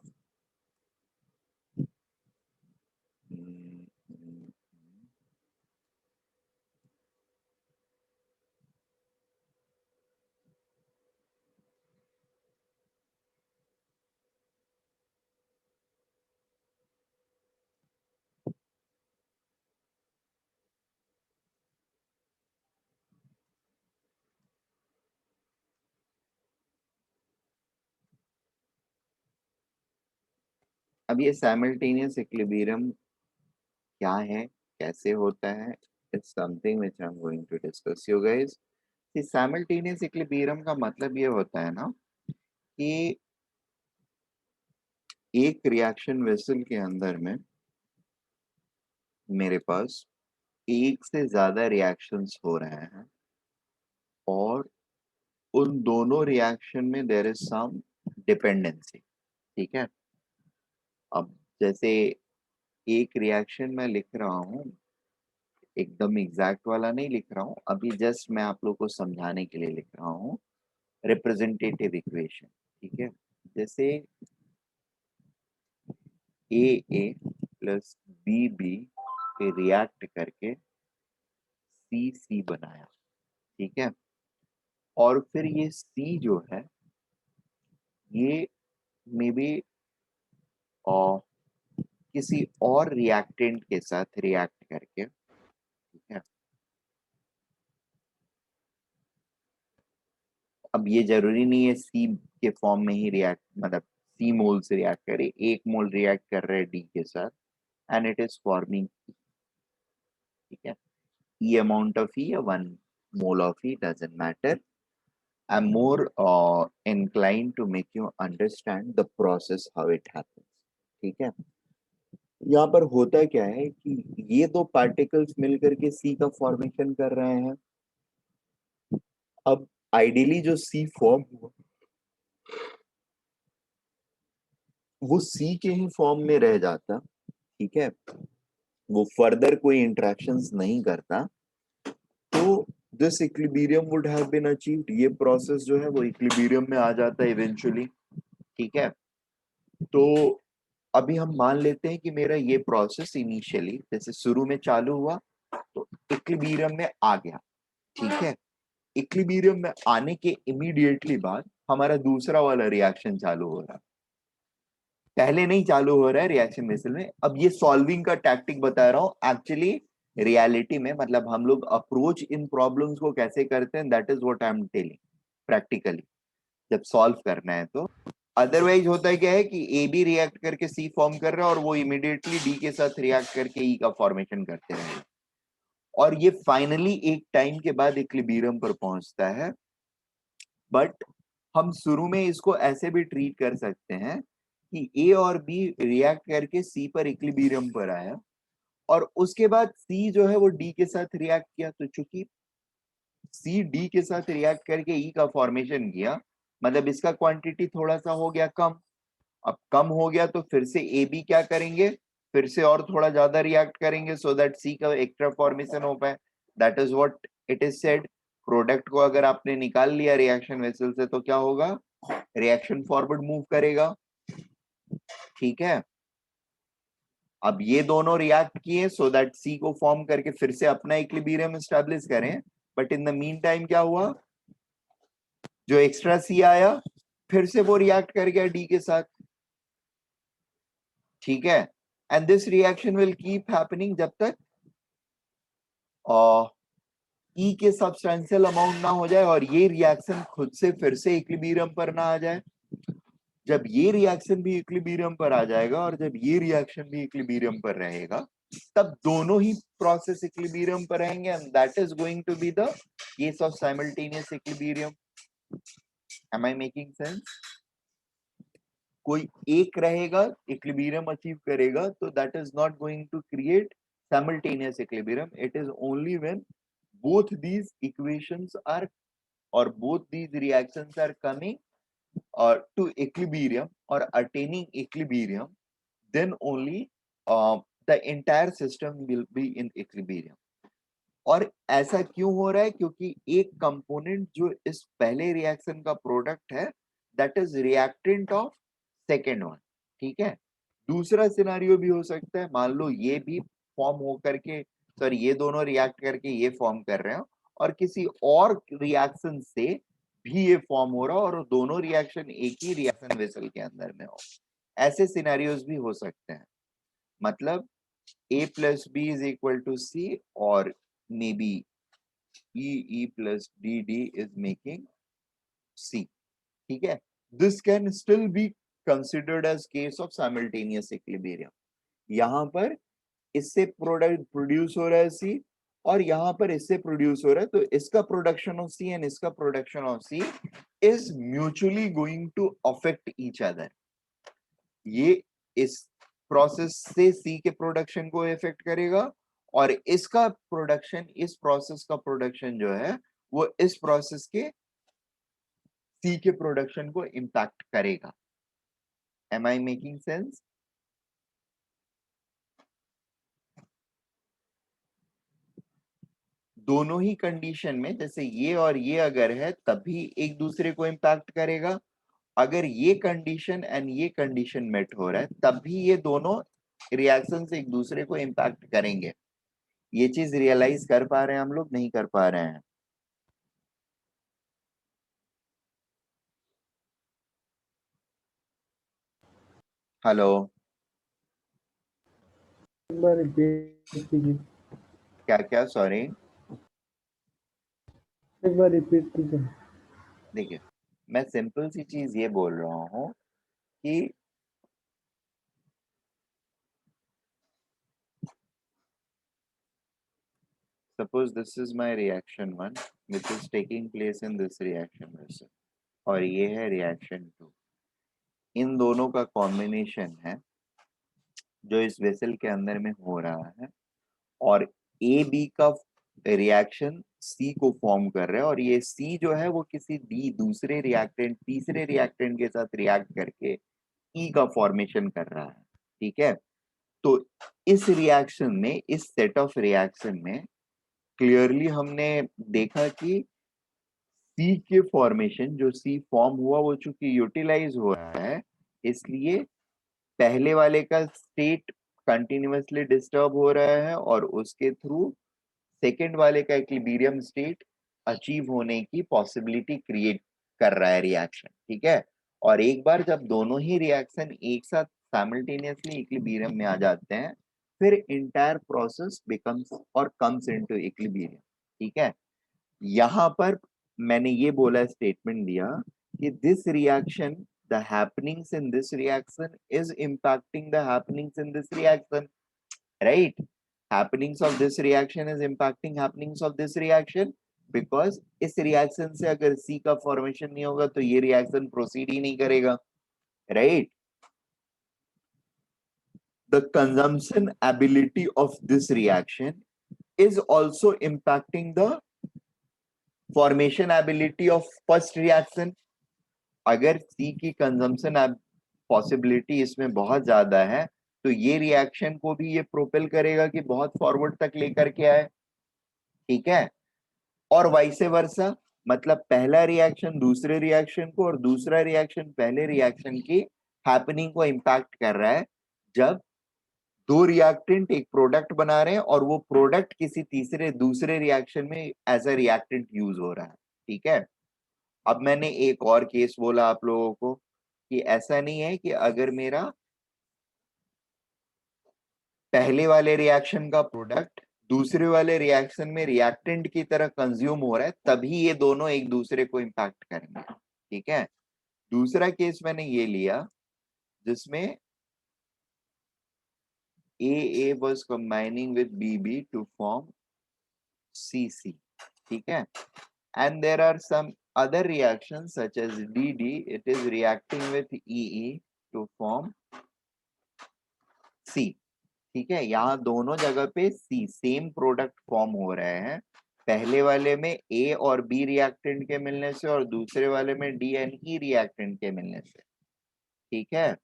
अब ये simultaneous equilibrium क्या है, कैसे होता है, it's something which I am going to discuss you guys. इस साइमल्टेनियस इक्विलिब्रियम का मतलब ये होता है ना कि एक रिएक्शन वेसल के अंदर में मेरे पास एक से ज्यादा रिएक्शंस हो रहे हैं और उन दोनों रिएक्शन में देयर इज सम डिपेंडेंसी। ठीक है, अब जैसे एक रिएक्शन मैं लिख रहा हूँ, एकदम एग्जैक्ट वाला नहीं लिख रहा हूँ अभी, जस्ट मैं आप लोग को समझाने के लिए लिख रहा हूँ रिप्रेजेंटेटिव इक्वेशन। ठीक है, जैसे ए प्लस बी पे रिएक्ट करके सी बनाया। ठीक है, और फिर ये सी जो है ये मे बी किसी और रिएक्टेंट के साथ रिएक्ट करके, ठीक है, अब ये जरूरी नहीं है सी के फॉर्म में ही रिएक्ट, मतलब सी मोल से रिएक्ट करे, एक मोल रिएक्ट कर रहे हैं डी के साथ एंड इट इज फॉर्मिंग। ठीक है, ई अमाउंट ऑफ ई या one mole of E doesn't matter. I am more inclined to make you understand the process how it happens। ठीक है, यहाँ पर होता क्या है कि ये दो पार्टिकल्स मिलकर के सी का फॉर्मेशन कर रहे हैं। अब आइडियली जो सी फॉर्म हुआ वो सी के ही फॉर्म में रह जाता। ठीक है, वो फर्दर कोई इंटरेक्शंस नहीं करता, तो this equilibrium would have been achieved. ये प्रोसेस जो है वो इक्विलिब्रियम में आ जाता है इवेंचुअली। ठीक है, तो अभी हम मान लेते हैं कि मेरा ये प्रोसेस इनिशियली जैसे शुरू में चालू हुआ तो इक्विलिब्रियम में आ गया। ठीक है, इक्विलिब्रियम में आने के इमीडिएटली बाद हमारा दूसरा वाला रिएक्शन चालू हो रहा है, पहले नहीं चालू हो रहा है रिएक्शन वेसल में। अब ये सॉल्विंग का टैक्टिक बता रहा हूं, एक्चुअली रियलिटी में मतलब हम लोग अप्रोच इन प्रॉब्लम्स को कैसे करते हैं, that is what I am telling practically जब सॉल्व करना है तो। अदरवाइज होता है क्या है कि ए बी रिएक्ट करके सी फॉर्म कर रहा है और वो इमीडिएटली डी के साथ रिएक्ट करके ई का फॉर्मेशन करते रहेंगे और ये फाइनली एक टाइम के बाद इक्विलिब्रियम पर पहुंचता है। बट हम शुरू में इसको ऐसे भी ट्रीट कर सकते हैं कि ए और बी रिएक्ट करके सी पर इक्विलिब्रियम पर आया और उसके बाद सी जो है वो डी के साथ रिएक्ट किया, तो चूंकि सी डी के साथ रिएक्ट करके ई का फॉर्मेशन किया मतलब इसका क्वांटिटी थोड़ा सा हो गया कम। अब कम हो गया तो फिर से ए बी क्या करेंगे, फिर से और थोड़ा ज्यादा रिएक्ट करेंगे सो दैट सी का एक्स्ट्रा फॉर्मेशन हो पाए। That is what it is said. Product को अगर आपने निकाल लिया रिएक्शन वेसल से तो क्या होगा, रिएक्शन फॉरवर्ड मूव करेगा। ठीक है, अब ये दोनों रिएक्ट किए सो दैट सी को फॉर्म करके फिर से अपना इक्विलिब्रियम एस्टैब्लिश करें। But in the mean time क्या हुआ, जो एक्स्ट्रा सी आया फिर से वो रिएक्ट कर गया डी के साथ। ठीक है, and this reaction will keep happening जब तक ई के सब्सटेंशियल अमाउंट ना हो जाए और ये रिएक्शन खुद से फिर से इक्विलिब्रियम पर ना आ जाए। जब ये रिएक्शन भी इक्विलिब्रियम पर आ जाएगा और जब ये रिएक्शन भी इक्विलिब्रियम पर रहेगा तब दोनों ही प्रोसेस इक्विलिब्रियम पर रहेंगे and that is going to be the case of simultaneous equilibrium. Am I making sense? कोई एक रहेगा इक्विलिब्रियम अचीव करेगा तो that is not going to create simultaneous equilibrium. It is only when both these equations are or both these reactions are coming to equilibrium or attaining equilibrium, then only the entire system will be in equilibrium. और ऐसा क्यों हो रहा है? क्योंकि एक component जो इस पहले रिएक्शन का प्रोडक्ट है that is reactant of second one. ठीक है, दूसरा सिनारियो भी हो सकता है, मान लो ये भी फॉर्म हो करके, सॉरी ये दोनों रिएक्ट करके ये फॉर्म कर रहे हो और किसी और रिएक्शन से भी ये फॉर्म हो रहा हो और दोनों रिएक्शन एक ही रिएक्शन वेसल के अंदर में हो। ऐसे सिनेरियोज भी हो सकते हैं। मतलब a plus b is equal to c or maybe e plus d is making c। ठीक है, this can still be considered as case of simultaneous equilibrium। यहाँ पर इससे प्रोडक्ट प्रोड्यूस हो रहा है सी और यहाँ पर इससे प्रोड्यूस हो रहा है, तो इसका प्रोडक्शन ऑफ सी एंड इसका production of C is mutually going to affect each other. ये इस प्रोसेस से सी के प्रोडक्शन को इफेक्ट करेगा और इसका प्रोडक्शन, इस प्रोसेस का प्रोडक्शन जो है वो इस प्रोसेस के सी के प्रोडक्शन को इंपैक्ट करेगा। Am I making sense? दोनों ही कंडीशन में, जैसे ये और ये अगर है तभी एक दूसरे को इंपैक्ट करेगा, अगर ये कंडीशन एंड ये कंडीशन मेट हो रहा है तभी ये दोनों रिएक्शंस एक दूसरे को इंपैक्ट करेंगे। ये चीज रियलाइज कर पा रहे हैं हम लोग? नहीं कर पा रहे हैं? हेलो, एक बार रिपीट कीजिए। क्या क्या? सॉरी, एक बार रिपीट कीजिए। देखिए मैं सिंपल सी चीज ये बोल रहा हूँ कि suppose this is my reaction 1 which is taking place in this reaction vessel और ये है रिएक्शन 2। इन दोनों का कॉम्बिनेशन है जो इस वेसल के अंदर में हो रहा है और ए बी का रिएक्शन सी को फॉर्म कर रहा है और ये सी जो है वो किसी डी दूसरे रिएक्टेंट, तीसरे रिएक्टेंट के साथ रिएक्ट करके ई का फॉर्मेशन कर रहा है। ठीक है, तो इस रिएक्शन में, इस सेट ऑफ रिएक्शन में क्लियरली हमने देखा कि सी के फॉर्मेशन, जो सी फॉर्म हुआ वो चूंकि यूटिलाइज हो रहा है, इसलिए पहले वाले का स्टेट कंटिन्यूअसली डिस्टर्ब हो रहा है और उसके थ्रू सेकेंड वाले का इक्विलिब्रियम स्टेट अचीव होने की पॉसिबिलिटी क्रिएट कर रहा है रिएक्शन। ठीक है, और एक बार जब दोनों ही रिएक्शन एक साथ साइमल्टेनियसली इक्विलिब्रियम में आ जाते हैं फिर इंटायर प्रोसेस बिकम्स और कम्स इनटू इक्विलिब्रियम। ठीक है, यहाँ पर मैंने ये बोला, स्टेटमेंट दिया कि this reaction, the happenings in this reaction is impacting the happenings in this reaction, right? Happenings of this reaction is impacting happenings of this reaction because इस reaction से अगर C का formation नहीं होगा तो ये reaction proceed ही नहीं करेगा, right? The consumption ability of this reaction is also impacting the formation ability of first reaction। अगर C की कंजम्पशन पॉसिबिलिटी इसमें बहुत ज्यादा है तो ये रिएक्शन को भी ये प्रोपेल करेगा कि बहुत फॉरवर्ड तक लेकर के आए। ठीक है, और वाइसे वर्सा, मतलब पहला रिएक्शन दूसरे रिएक्शन को और दूसरा रिएक्शन पहले रिएक्शन की हैपनिंग को इंपैक्ट कर रहा है जब दो रिएक्टेंट एक प्रोडक्ट बना रहे हैं और वो प्रोडक्ट किसी तीसरे दूसरे रिएक्शन में एज अ रिएक्टेंट यूज हो रहा है। ठीक है, अब मैंने एक और केस बोला आप लोगों को कि ऐसा नहीं है कि अगर मेरा पहले वाले रिएक्शन का प्रोडक्ट दूसरे वाले रिएक्शन में रिएक्टेंट की तरह कंज्यूम हो रहा है तभी ये दोनों एक दूसरे को इंपैक्ट करेंगे। ठीक है, दूसरा केस मैंने ये लिया जिसमें AA was combining with BB to form CC. ठीक है? And there are some other reactions such as DD. It is reacting with EE to form C. ठीक है, यहाँ दोनों जगह पे सी सेम प्रोडक्ट फॉर्म हो रहे हैं. पहले वाले में ए और बी रिएक्टेंट के मिलने से और दूसरे वाले में डी एंड ई रिएक्टेंट के मिलने से. ठीक है,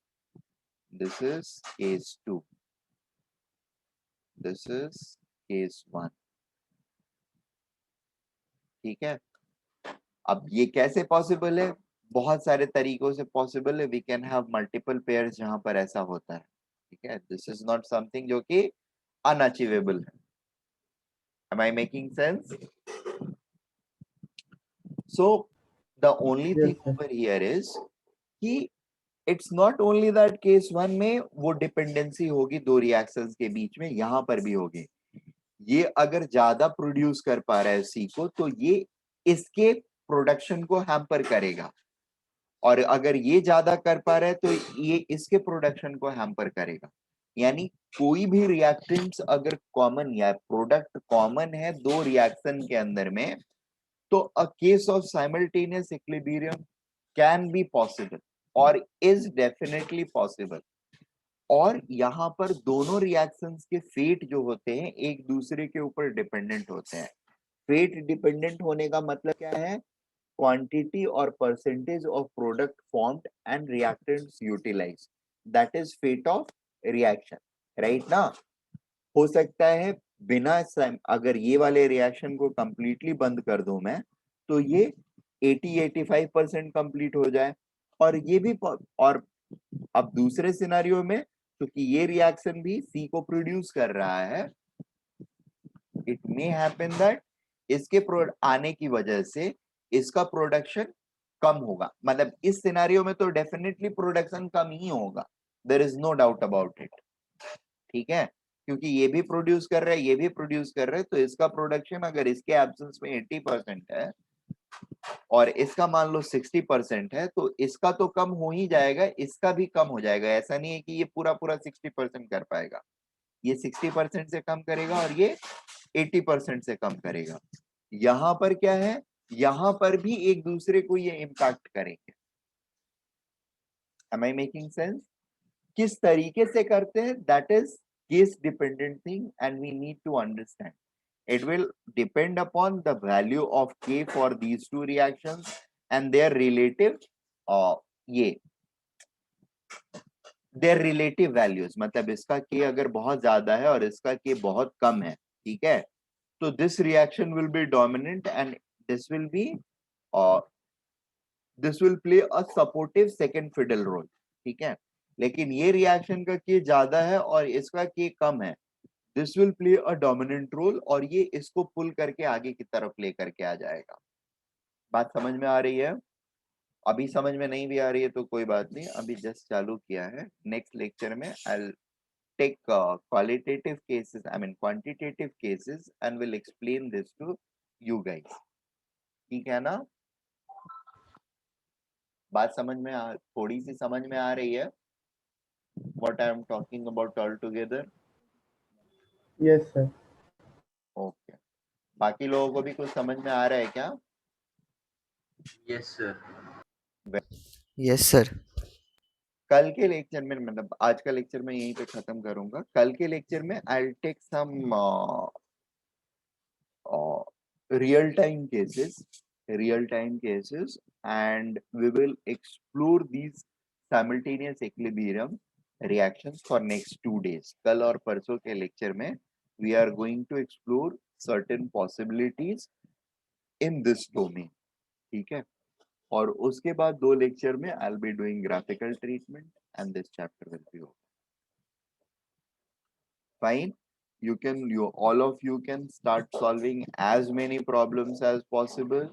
this is case 2, this is case 1. ठीक है, अब ये कैसे पॉसिबल है? बहुत सारे तरीकों से पॉसिबल है. We can have multiple pairs जहां पर ऐसा होता है. ठीक है, दिस इज नॉट समथिंग जो कि अनअचीवेबल है. Am I making sense? So the only Yes, thing sir. over here is कि it's not only that case 1 में वो डिपेंडेंसी होगी दो रिएक्शंस के बीच में, यहाँ पर भी होगी. ये अगर ज्यादा प्रोड्यूस कर पा रहा है सी को तो ये इसके प्रोडक्शन को हैम्पर करेगा, और अगर ये ज्यादा कर पा रहा है तो ये इसके प्रोडक्शन को हैम्पर करेगा. यानी कोई भी रिएक्टेंट्स अगर कॉमन या प्रोडक्ट कॉमन है दो रिएक्शन के अंदर में, तो a case of simultaneous equilibrium can be possible और इज डेफिनेटली पॉसिबल. और यहाँ पर दोनों रिएक्शंस के फेट जो होते हैं एक दूसरे के ऊपर डिपेंडेंट होते हैं. फेट डिपेंडेंट होने का मतलब क्या है? क्वांटिटी और percentage of product formed and reactants utilised, that is fate of reaction. Right ना? हो सकता है बिना अगर ये वाले रिएक्शन को कंप्लीटली बंद कर दूं मैं तो ये 80-85% कंप्लीट हो जाए, और ये भी और अब दूसरे सिनेरियो में क्योंकि ये रिएक्शन भी सी को प्रोड्यूस कर रहा है, इट मे हैपन दैट इसके आने की वजह से इसका प्रोडक्शन कम होगा. मतलब इस सिनेरियो में तो डेफिनेटली प्रोडक्शन कम ही होगा, there is no doubt about it. ठीक है, क्योंकि ये भी प्रोड्यूस कर रहा है, ये भी प्रोड्यूस कर रहा है, तो इसका प्रोडक्शन अगर इसके एब्सेंस में 80% है और इसका मान लो 60% है, तो इसका तो कम हो ही जाएगा, इसका भी कम हो जाएगा. ऐसा नहीं है कि ये पूरा पूरा 60% कर पाएगा. ये 60% से कम करेगा और ये 80% से कम करेगा. यहां पर क्या है? यहां पर भी एक दूसरे को ये इम्पैक्ट करेंगे. Am I making sense? किस तरीके से करते हैं, that is case dependent thing and we need to understand. It will depend upon the value of K for these two reactions and their relative ये their relative values. मतलब इसका K अगर बहुत ज्यादा है और इसका K बहुत कम है, ठीक है, तो this reaction will be dominant and this will be this will play a supportive second fiddle role. ठीक है, लेकिन ये रिएक्शन का K ज्यादा है और इसका K कम है, this will play a dominant role और ये इसको पुल करके आगे की तरफ ले करके आ जाएगा. बात समझ में आ रही है? अभी समझ में नहीं भी आ रही है तो कोई बात नहीं, अभी जस्ट चालू किया है. नेक्स्ट लेक्चर में I will take qualitative cases, I mean quantitative cases, and will explain this to you guys. ठीक है ना? बात समझ में थोड़ी सी समझ में आ रही है what I am talking about all together? Yes, sir. Okay, बाकी लोगों को भी कुछ समझ में आ रहा है क्या? Yes sir. Yes sir. कल के लेक्चर में, मतलब आज का लेक्चर मैं यहीं पे खत्म करूंगा. कल के लेक्चर में I will take some real time cases and we will explore these simultaneous equilibrium reactions for next 2 days. कल और परसों के लेक्चर में we are going to explore certain possibilities in this domain. ठीक है, और उसके बाद 2 लेक्चर में I'll be doing graphical treatment and this chapter will be over. Fine, all of you can start solving as many problems as possible.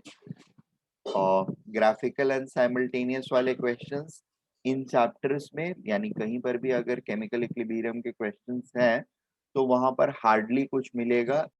Graphical and simultaneous वाले questions इन chapters में, यानी कहीं पर भी अगर केमिकल इक्विलिब्रियम के questions हैं तो वहां पर हार्डली कुछ मिलेगा.